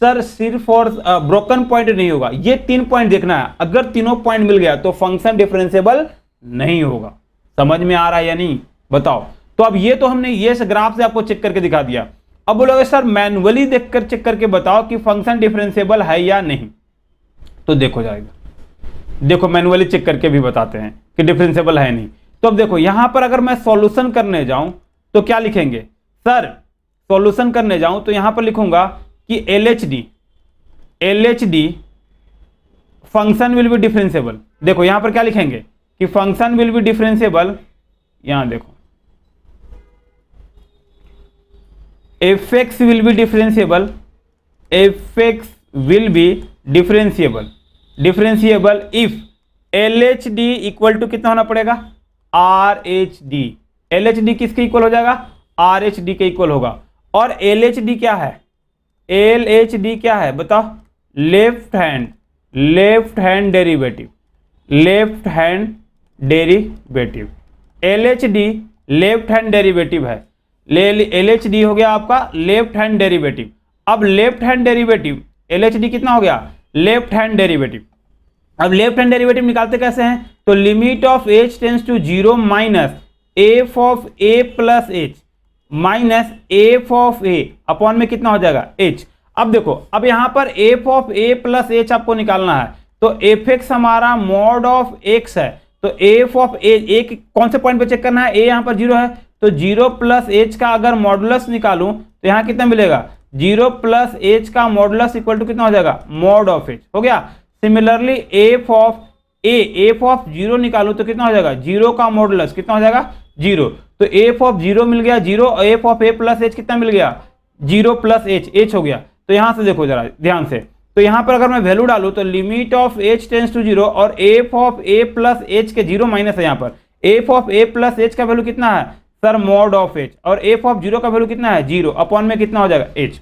सर? सिर्फ और ब्रोकन पॉइंट नहीं होगा। ये 3 पॉइंट देखना है, अगर तीनों पॉइंट मिल गया तो फंक्शन डिफरेंशिएबल नहीं होगा। समझ में आ रहा है या नहीं? बताओ। तो अब ये तो हमने ये ग्राफ से आपको चेक करके दिखा दिया। अब बोलोगे सर मैन्युअली देखकर चेक करके बताओ कि फंक्शन डिफरेंशिएबल है या नहीं। तो देखो जाएगा, देखो मैन्युअली चेक करके भी बताते हैं कि डिफरेंशिएबल है नहीं। तो अब देखो यहां पर अगर मैं सॉल्यूशन करने जाऊं तो क्या लिखेंगे? सर सॉल्यूशन करने जाऊं तो यहां पर लिखूंगा कि L H D function will be differentiable. देखो यहां पर क्या लिखेंगे कि फंक्शन विल बी डिफरेंशिएबल, यहां देखो fx will be differentiable, fx will be differentiable if LHD equal to कितना होना पड़ेगा, RH_D। LHD किसके इक्वल हो जाएगा, RH_D के इक्वल होगा। और LHD क्या है, LHD क्या है बताओ, left hand derivative, LHD left hand derivative है। LHD हो गया आपका लेफ्ट हैंड डेरिवेटिव। अब लेफ्ट हैंड डेरिवेटिव LHD कितना हो गया, लेफ्ट हैंड डेरिवेटिव। अब लेफ्ट हैंड डेरिवेटिव निकालते कैसे हैं, तो limit of h tends to 0 minus f of a plus h minus f of a upon में कितना हो जाएगा, h। अब देखो, अब यहां पर f of a plus h आपको निकालना है, तो fx हमारा मॉड ऑफ x है, तो f ऑफ a कौन से पॉइंट पे चेक करना है, a यहां पर 0 है, तो 0 प्लस h का अगर मॉडुलस निकालूं तो यहां कितना मिलेगा, 0 प्लस h का मॉडुलस इक्वल टू कितना हो जाएगा, मॉड ऑफ h हो गया। सिमिलरली f ऑफ 0 निकालूं तो कितना हो जाएगा, 0 का मॉडुलस कितना हो जाएगा, 0। तो f ऑफ 0 मिल गया 0, और f of a plus h कितना मिल गया, 0 प्लस h हो गया। तो यहां से देखो जरा ध्यान से, तो यहां पर अगर मैं वैल्यू डालूं तो limit of h tends to 0 और f of a plus h के 0 माइनस है, यहां पर f of a plus h का वैल्यू कितना है सर, मॉड ऑफ h, और f ऑफ 0 का वैल्यू कितना है, 0 अपॉन में कितना हो जाएगा, h।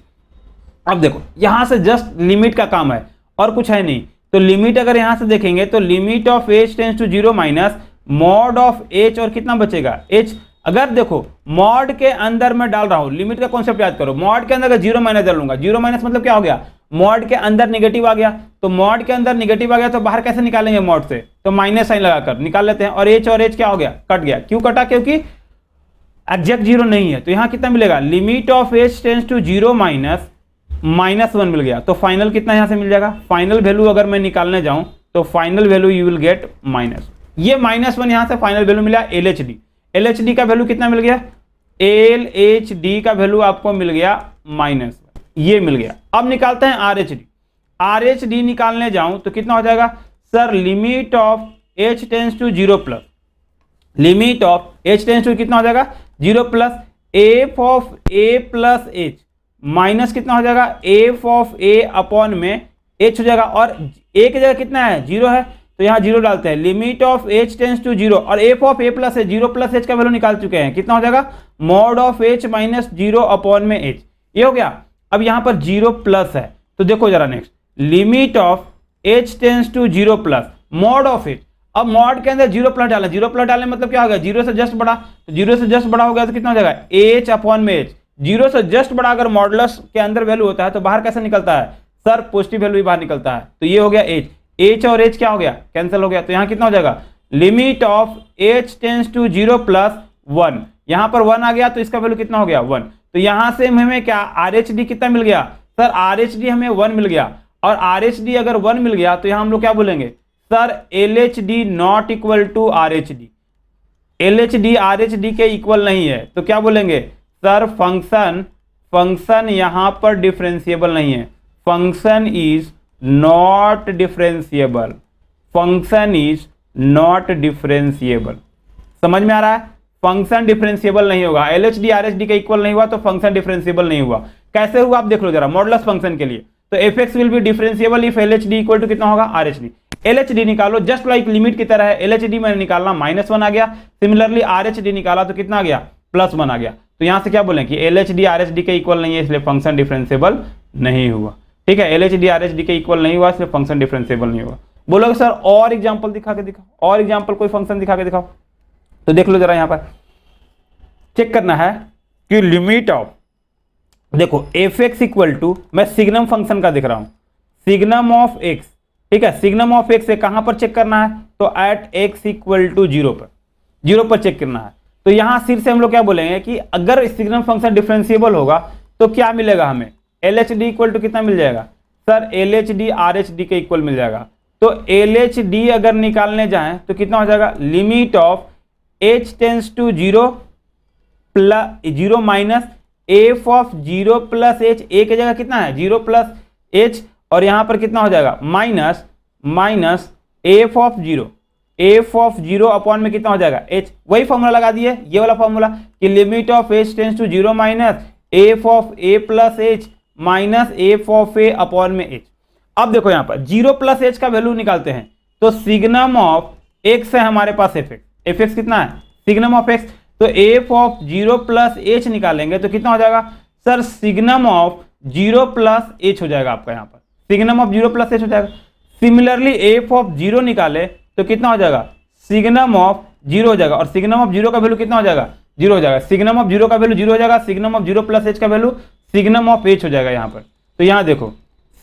अब देखो यहां से जस्ट लिमिट का काम है और कुछ है नहीं, तो लिमिट अगर यहां से देखेंगे तो limit of h tends to 0 minus mod of h, और कितना बचेगा, h। अगर देखो मॉड के अंदर मैं डाल रहा हूं, लिमिट का कॉन्सेप्ट याद करो, मॉड के अंदर अगर 0 माइनस डालूंगा, 0 माइनस मतलब क्या हो गया, मॉड के अंदर नेगेटिव आ गया, तो मॉड के अंदर नेगेटिव आ गया तो बाहर कैसे निकालेंगे मॉड से, तो माइनस साइन लगाकर निकाल लेते हैं, और h क्या हो गया, कट गया। क्यों कटा, क्योंकि एग्जैक्ट 0 नहीं है, तो यहां कितना मिलेगा, limit of h tends to 0 minus -1 मिल गया, तो फाइनल कितना यहां से मिल जाएगा, फाइनल वैल्यू अगर मैं निकालने जाऊं तो final value you will get minus, ये -1 यहां से फाइनल वैल्यू मिला। LHD का वैल्यू कितना मिल गया, LHD का वैल्यू आपको मिल गया -1, ये मिल गया। अब निकालते हैं RH_D निकालने जाऊं तो कितना हो जाएगा sir, limit of h tends to 0 plus, limit of h tends to कितना हो जाएगा, 0 plus f of a plus h minus कितना हो जाएगा, f ऑफ a अपॉन में h हो जाएगा, और a की जगह कितना है, 0 है, तो यहाँ 0 डालते हैं। Limit of h tends to 0 और f ऑफ a प्लस है, 0 प्लस h का वैल्यू निकाल चुके हैं, कितना हो जाएगा, mod of h minus 0 upon में h, ये हो गया। अब यहाँ पर 0 प्लस है, तो देखो जरा next, limit of h tends to 0 plus mod of h, अब मॉड के अंदर 0 प्लस डालें, 0 प्लस डालें मतलब क्या हो गया, 0 से जस्ट बड़ा, तो 0 से जस्ट बड़ा हो गया तो कितना हो जाएगा, h अपॉन में h। 0 से जस्ट बड़ा अगर मॉडुलस के अंदर वैल्यू होता है तो बाहर कैसे निकलता है सर, पॉजिटिव वैल्यू भी बाहर निकलता है, तो ये हो गया h और h क्या हो गया, कैंसिल हो गया, तो यहाँ कितना हो जाएगा, limit of h tends to 0 plus 1, यहाँ पर 1 आ गया तो इसका वैल्यू कितना हो गया, 1। तो यहाँ से हमें क्या RH_D कितना मिल गया सर, RH_D हमें 1 मिल गया, और RH_D अगर 1 मिल गया तो यहाँ हम लोग क्या बोलेंगे sir, LHD not equal to RH_D, LHD RH_D के इक्वल नहीं है, तो क्या बोलेंगे सर, फंक्शन यहां पर डिफरेंशिएबल नहीं है, function is not differentiable, function is not differentiable. समझ में आ रहा है, फंक्शन डिफरेंशिएबल नहीं होगा, LHD RH_D के इक्वल नहीं हुआ तो फंक्शन डिफरेंशिएबल नहीं हुआ। कैसे हुआ आप देख लो जरा, मॉडुलस फंक्शन के लिए, तो fx will be differentiable if LHD equal to कितना होगा, RH_D। LHD निकालो जस्ट लाइक लिमिट की तरह है, LHD मैंने निकालना -1 आ गया, सिमिलरली RH_D निकाला तो कितना आ गया, +1 आ गया। तो यहां से क्या बोलें कि LHD RH_D के इक्वल नहीं है, इसलिए फंक्शन डिफरेंशिएबल नहीं हुआ। ठीक है, LHD RH_D के इक्वल नहीं हुआ इसलिए फंक्शन डिफरेंशिएबल नहीं हुआ। बोलोगे सर और एग्जांपल दिखा के दिखाओ, और एग्जांपल कोई फंक्शन दिखा के दिखाओ, तो देख लो जरा, यहां पर चेक करना है कि लिमिट ऑफ, देखो fx इक्वल टू, मैं सिग्नम फंक्शन का दिख रहा हूं, सिग्नम ऑफ x, ठीक है, सिग्नम ऑफ x है कहां पर चेक करना है, तो एट x इक्वल टू 0 पर, 0 पर चेक करना है। तो यहां सिर से हम लोग क्या बोलेंगे कि अगर सिग्नम फंक्शन डिफरेंशिएबल होगा तो क्या मिलेगा हमें, LHD इक्वल टू कितना मिल जाएगा सर, LHD RH_D के इक्वल मिल जाएगा। तो LHD अगर निकालने जाएं तो कितना हो जाएगा, limit of h tends to 0 minus f of 0 plus h, a की जगह कितना है 0 प्लस h, और यहां पर कितना हो जाएगा माइनस f ऑफ 0 अपॉन में कितना हो जाएगा h, वही फॉर्मूला लगा दिए, ये वाला फॉर्मूला कि limit of h tends to 0 minus f of a plus h minus f of a upon में एच। अब देखो यहाँ पर 0 प्लस एच का वैल्यू निकालते हैं, तो सिग्नम ऑफ एक्स है हमारे पास एफ एक्स। एफ एक्स कितना है, सिग्नम ऑफ एक्स, तो एफ ऑफ 0 प्लस एच निकालेंगे तो कितना हो जाएगा sir, signum of 0 plus H हो जाएगा आपका यहाँ पर, सिग्नम ऑफ 0 प्लस एच हो जाएगा। सिमिलरली एफ ऑफ 0 निकाले तो कितना हो जाएगा, सिग्नम ऑफ 0 हो जाएगा, और सिग्नम ऑफ 0 का वैल्यू कितना हो जाएगा, 0 हो जाएगा। सिग्नम ऑफ 0 का वैल्यू 0 हो जाएगा, सिग्नम ऑफ 0 प्लस एच का वैल्यू सिग्नम ऑफ एच हो जाएगा यहाँ पर। तो यहाँ देखो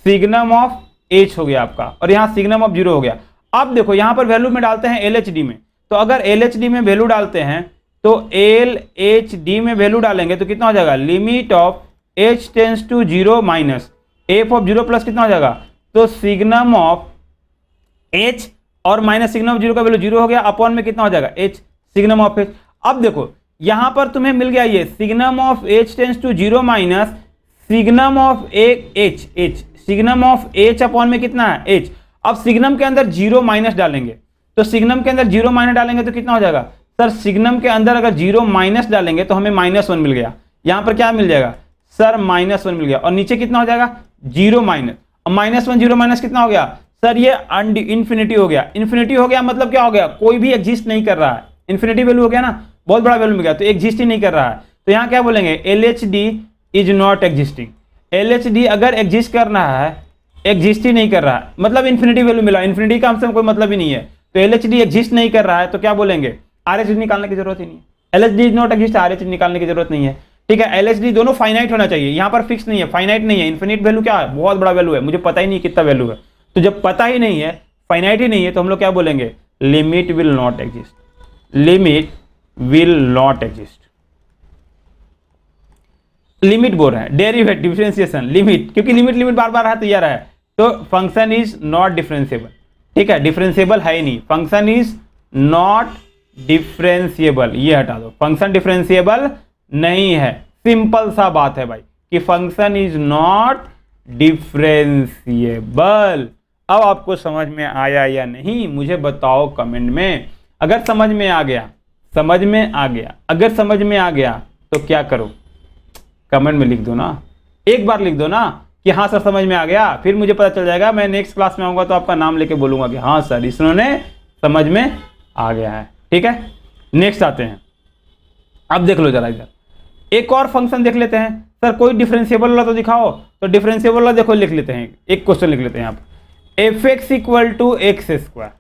सिग्नम ऑफ एच हो गया आपका, और यहाँ सिग्नम ऑफ 0 हो गया। अब देखो यहाँ पर वैल्यू में डालते हैं LHD में, तो अगर LHD में वैल्यू डालते हैं तो LHD में वैल्यू डालेंगे तो कितना हो जाएगा, limit of h tends to 0 minus f of 0 plus कितना हो जाएगा, तो सिग्नम ऑफ h और माइनस सिग्नम ऑफ 0 का वैल्यू 0 हो गया, अपॉन में कितना हो जाएगा h सिग्नम ऑफ h। अब देखो यहां पर तुम्हें मिल गया ये signum of h tends to 0 minus signum of h, signum of h upon में कितना है h। अब सिग्नम के अंदर 0 माइनस डालेंगे, तो सिग्नम के अंदर 0 माइनस डालेंगे तो कितना हो जाएगा सर, सिग्नम के अंदर अगर 0 माइनस डालेंगे तो हमें -1 मिल गया, यहां पर क्या मिल जाएगा सर, -1 मिल गया, और नीचे कितना हो जाएगा 0 माइनस, और -1 0 माइनस कितना हो गया सर, ये इन्फिनिटी हो गया। इन्फिनिटी हो गया मतलब क्या हो गया, कोई भी एग्जिस्ट नहीं कर रहा है, इन्फिनिटी वैल्यू हो गया ना, बहुत बड़ा वैल्यू मिल गया, तो एग्जिस्ट ही नहीं कर रहा है। तो यहाँ क्या बोलेंगे, LHD is not existing. LHD अगर एग्जिस्ट कर रहा है, एग्जिस्ट ही नहीं कर रहा है, मतलब इन्फिनिटी वैल्यू मिला, इन्फिनिटी का हमसे कोई मतलब ही नहीं है, तो LHD एग्जिस्ट नहीं कर रहा है, तो क्या बोलेंगे, RHD निकालने की जरूरत ही नहीं है। LHD is not exist, RHD निकालने की जरूरत नहीं है, ठीक है। LHD दोनों फाइनाइट होना चाहिए, यहाँ पर फिक्स नहीं है, फाइनाइट नहीं है। इन्फिनिट वैल्यू क्या है, बहुत बड़ा वैल्यू है, मुझे पता ही नहीं कितना वैल्यू है, तो जब पता ही नहीं है, फाइनाइट ही नहीं है, तो हम लोग क्या बोलेंगे, limit will not exist, limit will not exist. Limit बोल रहे हैं, डेरिवेटिव डिफरेंशिएशन लिमिट, क्योंकि लिमिट बार बार है तो यार है, तो फंक्शन इज नॉट डिफरेंशिएबल, ठीक है, डिफरेंशिएबल है ही नहीं, फंक्शन इज नॉट डिफरेंशिएबल, ये हटा दो, फंक्शन डिफरेंशिएबल नहीं है, सिंपल सा बात है भाई कि फंक्शन इज नॉट डिफरेंशिएबल। अब आपको समझ में आया या नहीं, मुझे बताओ कमेंट में। अगर समझ में आ गया, समझ में आ गया, अगर समझ में आ गया तो क्या करो, कमेंट में लिख दो ना, एक बार लिख दो ना कि हाँ सर समझ में आ गया, फिर मुझे पता चल जाएगा, मैं नेक्स्ट क्लास में आऊंगा तो आपका नाम लेके बोलूंगा कि हाँ सर इसने समझ में आ गया है, ठीक है। नेक्स्ट आते हैं, अब देख लो जरा इधर एक और फंक्शन देख लेते हैं। सर कोई डिफरेंशिएबल वाला तो दिखाओ, तो डिफरेंशिएबल वाला देखो लिख लेते हैं, एक क्वेश्चन लिख लेते हैं यहाँ पर, f x equal to x square,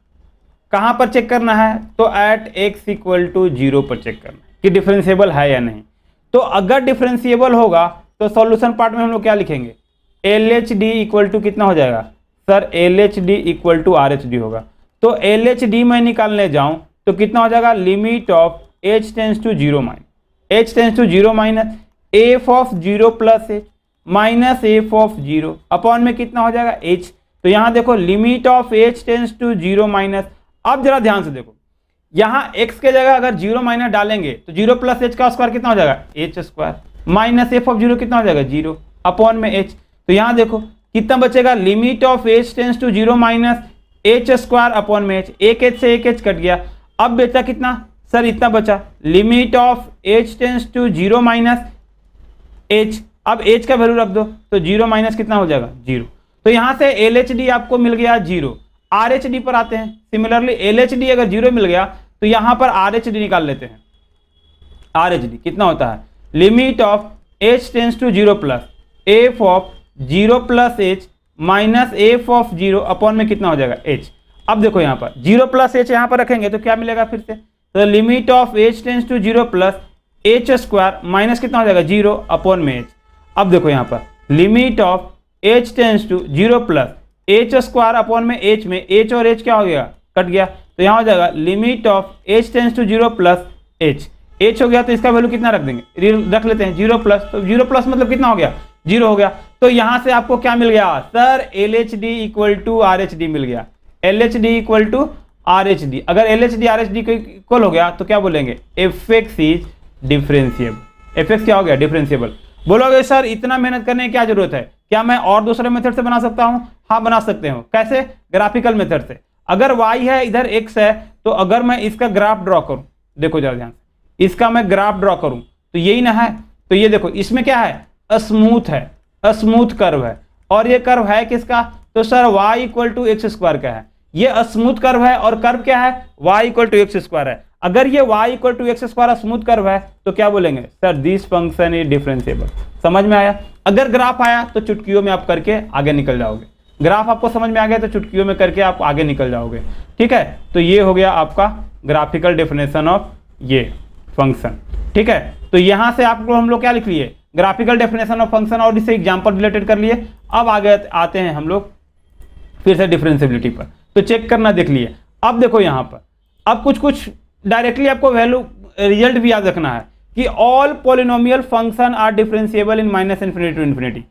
कहाँ पर चेक करना है, तो एट एक्स इक्वल टू 0 पर चेक करना है कि डिफरेंशिएबल है या नहीं। तो अगर डिफरेंशिएबल होगा तो सॉल्यूशन पार्ट में हम लोग क्या लिखेंगे, LHD इक्वल टू कितना हो जाएगा sir, LHD equal to RHD होगा। तो LHD मैं निकालने जाऊं तो कितना हो जाएगा, limit of h tends to 0 minus h tends to 0 minus f of 0 plus h minus f of 0 upon में कितना हो जाएगा h। तो यहाँ देखो limit of h tends to 0 minus, अब जरा ध्यान से देखो, यहाँ x के जगह अगर 0 माइनस डालेंगे तो 0 प्लस h का स्क्वायर कितना हो जाएगा h square, minus f of 0 कितना हो जाएगा 0 अपॉन में h। तो यहाँ देखो कितना बचेगा, limit of h tends to 0 minus h square upon में h, एक h से एक h कट गया, अब बचा कितना सर, इतना बचा, limit of h tends to 0 minus h, अब h का वैल्यू रख दो तो 0 माइनस कितना हो जाएगा 0। तो यहाँ से LHD आपको मिल गया 0। RHD पर आते हैं, सिमिलरली LHD अगर 0 मिल गया तो यहाँ पर RHD निकाल लेते हैं। RHD कितना होता है, limit of h tends to 0 plus f of 0 plus h minus f of 0 upon में कितना हो जाएगा h। अब देखो यहाँ पर 0 प्लस h यहाँ पर रखेंगे तो क्या मिलेगा फिर से, तो limit of h tends to 0 plus h square minus कितना हो जाएगा 0 अपॉन में h। अब देखो यहाँ पर limit of h tends to 0 plus h square upon में h में h और h क्या हो गया, कट गया, तो यहाँ हो जाएगा limit of h tends to 0 plus h हो गया, तो इसका वैल्यू कितना रख देंगे, रख लेते हैं 0 प्लस, तो 0 प्लस मतलब कितना हो गया 0 हो गया। तो यहाँ से आपको क्या मिल गया sir, LHD equal to RHD मिल गया, LHD इक्वल टू RHD। अगर LHD RHD को इक्वल हो गया तो क्या बोलेंगे, f x is differentiable, f x क्या हो गया डिफरेंशिएबल। बोलोगे सर इतना मेहनत करने की क्या जरूरत है, क्या मैं और दूसरे मेथड से बना सकता हूँ, हाँ बना सकते हो, कैसे, ग्राफिकल मेथड से। अगर y है इधर x है, तो अगर मैं इसका ग्राफ ड्रॉ करूं, देखो जरा ध्यान से, इसका मैं ग्राफ ड्रॉ करूं तो यही ना है, तो ये देखो इसमें क्या है, स्मूथ है, स्मूथ कर्व है। और ये कर्व है किसका, तो sir y equal to x square का है। ये स्मूथ कर्व है और कर्व क्या है, y equal to x square है। अगर ये y equal to x square smooth curve है तो क्या बोलेंगे, sir this function is differentiable. समझ में आया। अगर ग्राफ आया तो चुटकियों में आप करके आगे निकल जाओगे। ग्राफ आपको समझ में आ गया तो चुटकियों में करके आप आगे निकल जाओगे। ठीक है, तो ये हो गया आपका ग्राफिकल डेफिनेशन ऑफ ये फंक्शन। ठीक है, तो यहां से आपको हम लोग क्या लिख लिए, ग्राफिकल डेफिनेशन ऑफ फंक्शन और इससे एग्जांपल रिलेटेड कर लिए। अब आगे आते हैं हम लोग फिर से डिफरेंशिएबिलिटी पर, तो चेक करना देख लिए। अब देखो यहां पर अब कुछ डायरेक्टली आपको वैल्यू रिजल्ट भी याद रखना है कि all polynomial function are differentiable in minus infinity to infinity.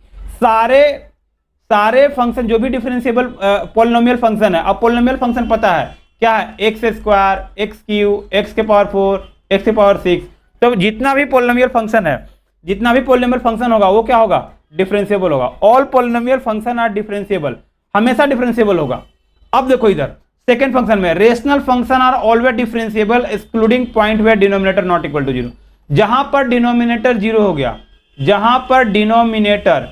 सारे फंक्शन जो भी डिफरेंशिएबल पॉलिनोमियल फंक्शन है, अब पॉलिनोमियल फंक्शन पता है क्या है, x square, x Q, x के पावर 4, एक्स के पावर 6। तो जितना भी पॉलिनोमियल फंक्शन है, जितना भी पॉलिनोमियल फंक्शन होगा वो क्या होगा, डिफरेंशिएबल होगा। All polynomial function are differentiable, हमेशा डिफरेंशिएबल होगा। अब देखो इधर सेकेंड फंक्शन में, rational function are always differentiable excluding point where denominator not equal to zero. जहां पर डिनोमिनेटर जीरो हो गया, जहां पर डिनोमिनेटर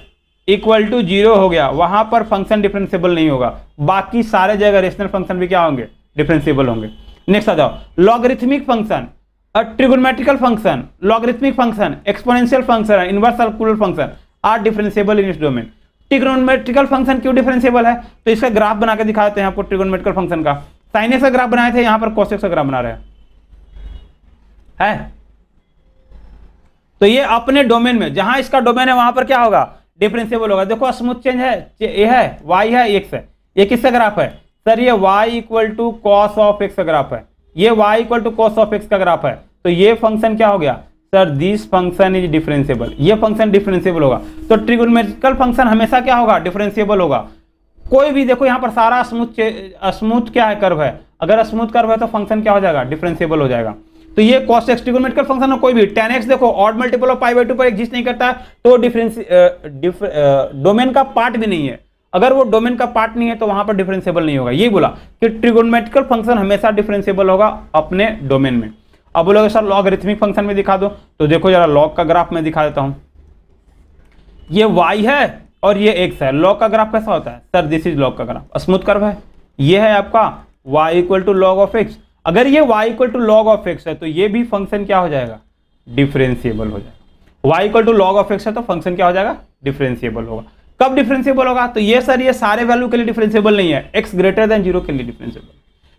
इक्वल टू जीरो हो गया, वहां पर फंक्शन डिफरेंशिएबल नहीं होगा। बाकी सारे जगह रेशनल फंक्शन भी क्या होंगे, डिफरेंशिएबल होंगे। नेक्स्ट आ जाओ, logarithmic function, trigonometrical function, logarithmic function, exponential function, inverse circular function are differentiable in इस डोमेन। ट्रिगोनोमेट्रिकल फंक्शन क्यों डिफरेंशिएबल है, तो इसका ग्राफ बना के दिखा देते हैं आपको। ट्रिगोनोमेट्रिकल फंक्शन का साइन एक्स का ग्राफ बनाए थे, यहां पर कॉस एक्स का ग्राफ बना रहे हैं। तो ये अपने डोमेन में, जहां इसका डोमेन है वहां पर क्या होगा, डिफरेंशिएबल होगा। देखो स्मूथ चेंज है, ये है y है, x है। ये किसका ग्राफ है, सर ये y equal to cos of x का ग्राफ है। ये y equal to cos of x का ग्राफ है। तो ये फंक्शन क्या हो गया, sir this function is differentiable. ये फंक्शन डिफरेंशिएबल होगा। तो ट्रिगोनोमेट्रिकल फंक्शन हमेशा क्या होगा, डिफरेंशिएबल होगा। कोई भी देखो यहाँ पर सारा स्मूथ क्या है, कर्व है। अगर स्मूथ कर्व है तो फंक्शन क्या हो जाएगा, डिफरेंशिएबल हो जाएगा। तो ये cos x ट्रिगोनोमेट्रिकल फंक्शन है, कोई भी tan x देखो odd multiple of pi by 2 पर एग्जिस्ट नहीं करता है, तो डोमेन का पार्ट भी नहीं है। अगर वो डोमेन का पार्ट नहीं है तो वहां पर डिफरेंशिएबल नहीं होगा। ये बोला कि ट्रिगोनोमेट्रिकल फंक्शन हमेशा डिफरेंशिएबल होगा अपने डोमेन में। अब बोलोगे सर लॉगरिथमिक फंक्शन में दिखा दो, तो देखो जरा लॉग का ग्राफ में दिखा देता हूं। ये y है और ये x है। लॉग का ग्राफ कैसा होता है, सर दिस इज लॉग का ग्राफ, स्मूथ कर्व है। ये है आपका y equal to log of x। अगर ये y equal to log of x है तो ये भी फंक्शन क्या हो जाएगा, डिफरेंशिएबल हो जाएगा। y equal to log of x है तो फंक्शन क्या हो जाएगा, डिफरेंशिएबल होगा। कब डिफरेंशिएबल होगा, तो ये सर ये सारे वैल्यू के लिए डिफरेंशिएबल नहीं है, x ग्रेटर देन 0 के लिए डिफरेंशिएबल,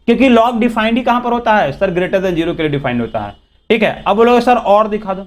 क्योंकि लॉग डिफाइंड ही कहां पर होता है, सर ग्रेटर देन 0 के लिए डिफाइंड होता है। ठीक है, अब बोलोगे सर और दिखा दो,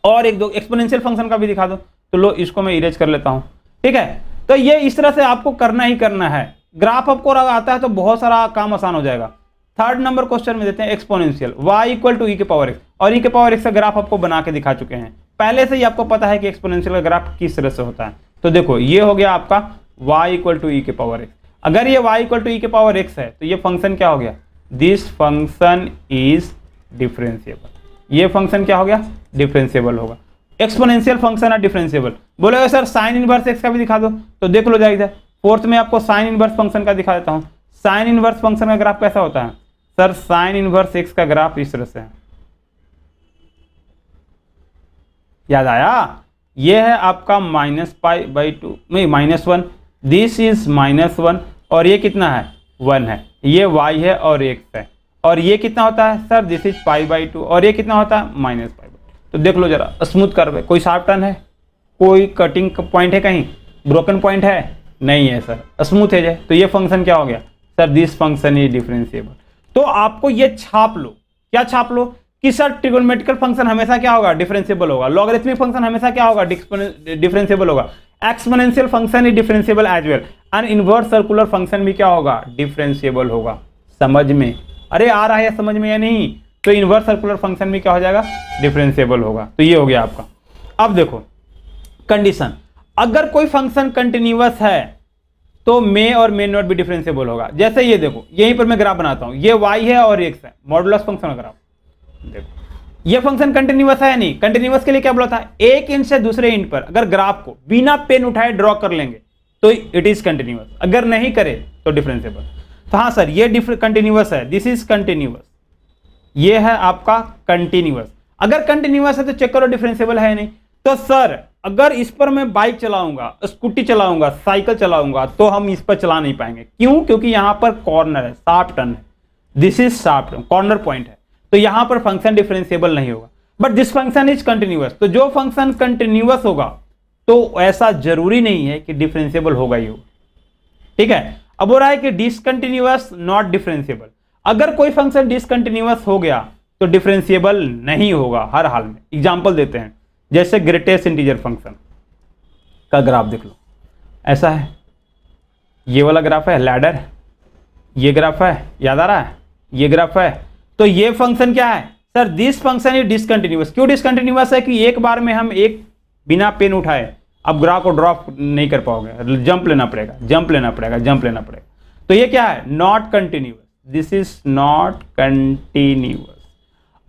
और एक दो एक्सपोनेंशियल फंक्शन का भी दिखा दो, तो लो इसको मैं इरेज कर लेता हूं। ठीक है, तो ये इस तरह से आपको करना ही करना है। ग्राफ आपको आता है तो बहुत सारा काम आसान हो जाएगा। थर्ड नंबर क्वेश्चन में देते हैं एक्सपोनेंशियल, y इक्वल टू ई के पावर एक्स, और ई के पावर एक्स का ग्राफ आपको बना के दिखा चुके हैं। पहले से ही आपको पता है कि एक्सपोनेंशियल का ग्राफ किस तरह से होता है। तो देखो ये हो गया आपका y इक्वल टू ई के पावर एक्स। अगर ये y इक्वल टू ई के पावर एक्स है तो ये फंक्शन क्या हो गया, दिस फंक्शन इज डिफरेंशिएबल। ये फंक्शन क्या हो गया, डिफरेंशिएबल होगा। एक्सपोनेंशियल फंक्शन है डिफरेंशिएबल। बोलोगे सर साइन इनवर्स एक्स का भी दिखा दो, तो देख लो जाएगा। फोर्थ में आपको साइन इनवर्स फंक्शन का दिखा देता हूं। साइन इनवर्स फंक्शन का ग्राफ कैसा होता है, सर साइन इनवर्स एक्स का ग्राफ इस तरह से है। याद आया, ये है आपका माइनस पाई बाई 2 नहीं -1, दिस इज -1, और ये कितना है, 1 है। ये y है और x है, और ये कितना होता है, sir this is pi by 2, और ये कितना होता है, -पाई। तो देख लो जरा, स्मूथ कर्व है, कोई शार्प टर्न है, कोई कटिंग पॉइंट है, कहीं ब्रोकन पॉइंट है, नहीं है सर, स्मूथ है। तो ये फंक्शन क्या हो गया, sir this function is differentiable. तो आपको ये छाप लो, क्या छाप लो कि सर ट्रिगोनोमेट्रिकल फंक्शन हमेशा क्या होगा, डिफरेंशिएबल होगा। लॉगरिथमिक फंक्शन हमेशा क्या होगा, डिफरेंशिएबल होगा। Exponential function is differentiable as well, and inverse circular function भी क्या होगा, डिफरेंशिएबल होगा। समझ में, अरे आ रहा है समझ में या नहीं, तो इनवर्स सर्कुलर फंक्शन भी क्या हो जाएगा, डिफरेंशिएबल होगा। तो ये हो गया आपका। अब देखो कंडीशन, अगर कोई फंक्शन कंटिन्यूअस है तो मे और मे नॉट भी डिफरेंशिएबल होगा। जैसे ये देखो, यहीं पर मैं ग्राफ बनाता हूं, ये y है और x है, मॉडुलस फंक्शन का ग्राफ। देखो ये फंक्शन कंटिन्यूअस है नहीं, कंटिन्यूअस के लिए क्या बोला था, एक इंच से दूसरे इंच पर अगर ग्राफ को बिना पेन उठाए ड्रॉ कर लेंगे तो इट इज कंटिन्यूअस, अगर नहीं करे तो डिफरेंशिएबल। तो हाँ सर ये कंटिन्यूअस है, दिस इज कंटिन्यूअस, ये है आपका कंटिन्यूअस। अगर कंटिन्यूअस है तो चेक करो डिफरेंशिएबल है नहीं। तो सर अगर इस पर मैं बाइक चलाऊंगा, स्कूटी चलाऊंगा, साइकिल चलाऊंगा तो हम इस पर चला नहीं पाएंगे। क्यों? क्योंकि यहां पर कॉर्नर है, शार्प टर्न है, this is sharp turn, corner point है, तो यहां पर फंक्शन डिफरेंशिएबल नहीं होगा। But this function is continuous, तो जो फंक्शन कंटिन्यूअस होगा तो ऐसा जरूरी नहीं है कि डिफरेंशिएबल होगा ही होगा। ठीक है, अब हो रहा है कि डिसकंटिन्यूअस नॉट डिफरेंशिएबल। अगर कोई फंक्शन डिसकंटिन्यूअस हो गया तो डिफरेंशिएबल नहीं होगा हर हाल में। एग्जांपल देते हैं, जैसे ग्रेटेस्ट इंटीजर फंक्शन का ग्राफ देख लो, ऐसा है, ये वाला ग्राफ है, लैडर, ये ग्राफ है, याद आ रहा है, ये ग्राफ है। तो ये फंक्शन क्या है sir? This function is discontinuous. क्यों डिसकंटिन्यूअस है? कि एक बार में हम एक बिना पेन उठाए अब ग्राफ को ड्रॉप नहीं कर पाओगे, जंप लेना पड़ेगा, जंप लेना पड़ेगा, जंप लेना पड़ेगा। तो ये क्या है? Not continuous, this is not continuous.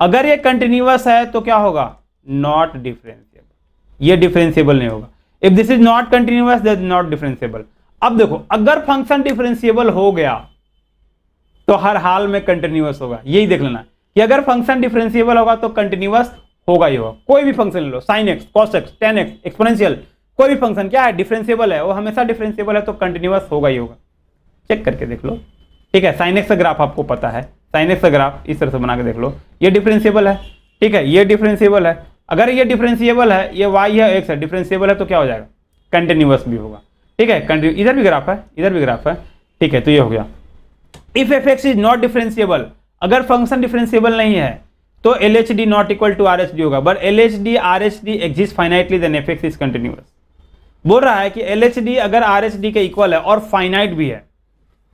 अगर ये कंटिन्यूअस है तो क्या होगा? नॉट डिफरेंशिएबल, ये डिफरेंशिएबल नहीं होगा। If this is not continuous that not differentiable. अब देखो, अगर फंक्शन डिफरेंशिएबल हो गया तो हर हाल में कंटिन्यूअस होगा। यही देख लेना कि अगर फंक्शन डिफरेंशिएबल होगा तो कंटिन्यूअस होगा ही होगा। कोई भी फंक्शन ले लो, sin x, cos x, tan x, exponential, कोई भी फंक्शन क्या है? डिफरेंशिएबल है, वो हमेशा डिफरेंशिएबल है तो कंटिन्यूअस होगा ही होगा। चेक करके देख लो। ठीक है, sin x का ग्राफ आपको पता है, sin x का ग्राफ इस तरह से बना के देख लो, ये डिफरेंशिएबल है। ठीक है, ये डिफरेंशिएबल है। अगर ये डिफरेंशिएबल है, ये y है, x है, डिफरेंशिएबल है तो क्या हो जाएगा? कंटिन्यूअस भी होगा। ठीक है, इधर भी ग्राफ है, इधर भी ग्राफ है। ठीक है, तो ये हो गया। If fx is not differentiable, अगर फंक्शन डिफरेंशिएबल नहीं है तो LHD not equal to RHD होगा। But LHD RHD exist finitely then fx is continuous. बोल रहा है कि LHD अगर RHD के इक्वल है और फाइनाइट भी है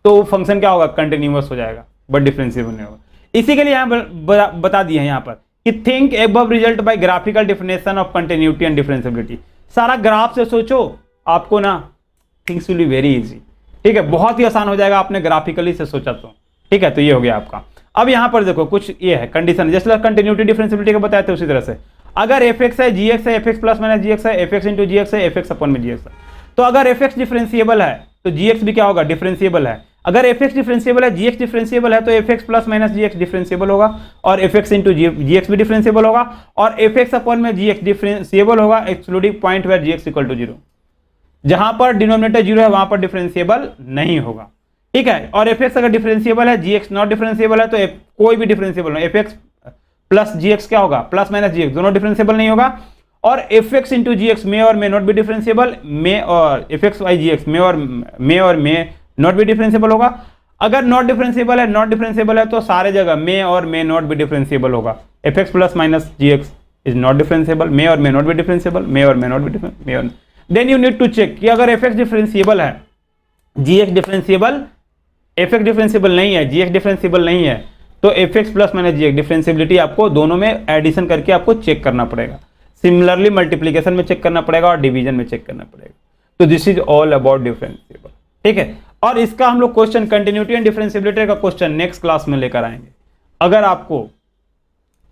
तो फंक्शन क्या होगा? कंटिन्यूअस हो जाएगा, बट डिफरेंशिएबल नहीं होगा। इसी के लिए यहाँ बता दिया है यहाँ पर कि think above result by graphical definition of continuity and differentiability. सारा ग्राफ से सोचो, आपको ना things will be very easy. ठीक है, बहुत ही आसान हो जाएगा, आपने ग्राफिकली से सोचा तो। ठीक है, तो ये हो गया आपका। अब यहां पर देखो, कुछ ये है कंडीशन, जैसे कंटिन्यूटी डिफरेंशिएबिलिटी का बताए थे उसी तरह से। अगर fx है, gx है, fx प्लस माइनस gx है, fx इंटू gx है, fx अपन में gx है। तो अगर fx डिफरेंशिएबल है तो gx भी क्या होगा? डिफरेंशिएबल है। अगर fx डिफरेंशिएबल है, gx डिफरेंशिएबल है तो fx plus minus gx differentiable होगा, और fx इंटू gx भी डिफरेंशिएबल होगा, और fx अपन में gx डिफरेंशिएबल होगा excluding point where gx equal to 0। जहां पर डिनोमिनेटर 0 है वहां पर डिफरेंशिएबल नहीं होगा। ठीक है, और fx अगर डिफरेंशिएबल है, gx नॉट डिफरेंशिएबल है तो कोई भी डिफरेंशिएबल नहीं, fx प्लस gx क्या होगा? प्लस माइनस gx दोनों डिफरेंशिएबल नहीं होगा। और fx इंटू gx मे और मे नॉट भी डिफरेंशिएबल, मे और fx बाई gx मे और मे नॉट भी डिफरेंशिएबल होगा। अगर नॉट डिफरेंशिएबल है तो सारे जगह मे और मे नॉट भी डिफरेंशिएबल होगा। fx plus minus gx is not differentiable, may और मे नॉट भी डिफरेंशिएबल, मे और मे नॉट भी differentiable. Then you need to check कि अगर fx डिफरेंशिएबल है, gx डिफरेंशिएबल, fx डिफरेंशिएबल नहीं है, gx डिफरेंशिएबल नहीं है, तो fx plus minus gx differentiability आपको दोनों में एडिशन करके आपको चेक करना पड़ेगा। सिमिलरली मल्टीप्लिकेशन में चेक करना पड़ेगा और डिवीजन में चेक करना पड़ेगा। तो this is all about differentiable. ठीक है, और इसका हम लोग क्वेश्चन कंटिन्यूटी एंड डिफरेंशिएबिलिटी का क्वेश्चन नेक्स्ट क्लास में लेकर आएंगे। अगर आपको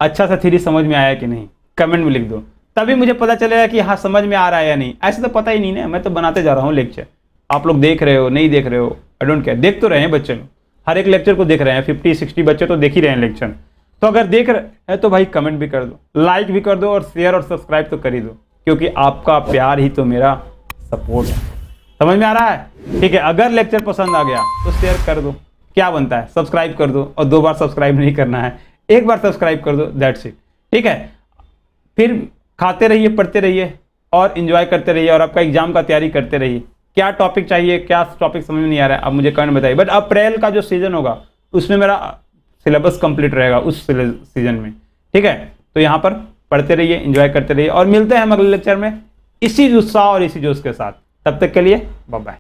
अच्छा सा थ्योरी समझ में आया कि नहीं कमेंट में लिख दो, तभी मुझे पता चलेगा कि हाँ समझ में आ रहा है या नहीं। ऐसे तो पता ही नहीं ना, मैं तो बनाते जा रहा हूँ लेक्चर, आप लोग देख रहे हो नहीं देख रहे हो, आई डोंट केयर। देख तो रहे हैं बच्चे लोग, हर एक लेक्चर को देख रहे हैं, 50-60 बच्चे तो देख ही रहे हैं लेक्चर। तो अगर देख रहे हैं तो भाई कमेंट भी कर दो, लाइक भी कर दो, और शेयर और सब्सक्राइब तो कर ही दो, क्योंकि आपका प्यार ही तो मेरा सपोर्ट है। समझ में आ रहा है? ठीक है, अगर लेक्चर पसंद आ गया तो शेयर कर दो, क्या बनता है, सब्सक्राइब कर दो, और 2 बार सब्सक्राइब नहीं करना है, 1 बार सब्सक्राइब कर दो, दैट्स इट। ठीक है, फिर खाते रहिए, पढ़ते रहिए और एंजॉय करते रहिए, और आपका एग्जाम का तैयारी करते रहिए। क्या टॉपिक चाहिए, क्या टॉपिक समझ में नहीं आ रहा है, आप मुझे कमेंट बताइए। बट अप्रैल का जो सीजन होगा उसमें मेरा सिलेबस कंप्लीट रहेगा उस सीजन में। ठीक है, तो यहाँ पर पढ़ते रहिए, एंजॉय करते रहिए, और मिलते हैं हम अगले लेक्चर में इसी उत्साह और इसी जोश के साथ। तब तक के लिए बाय बाय।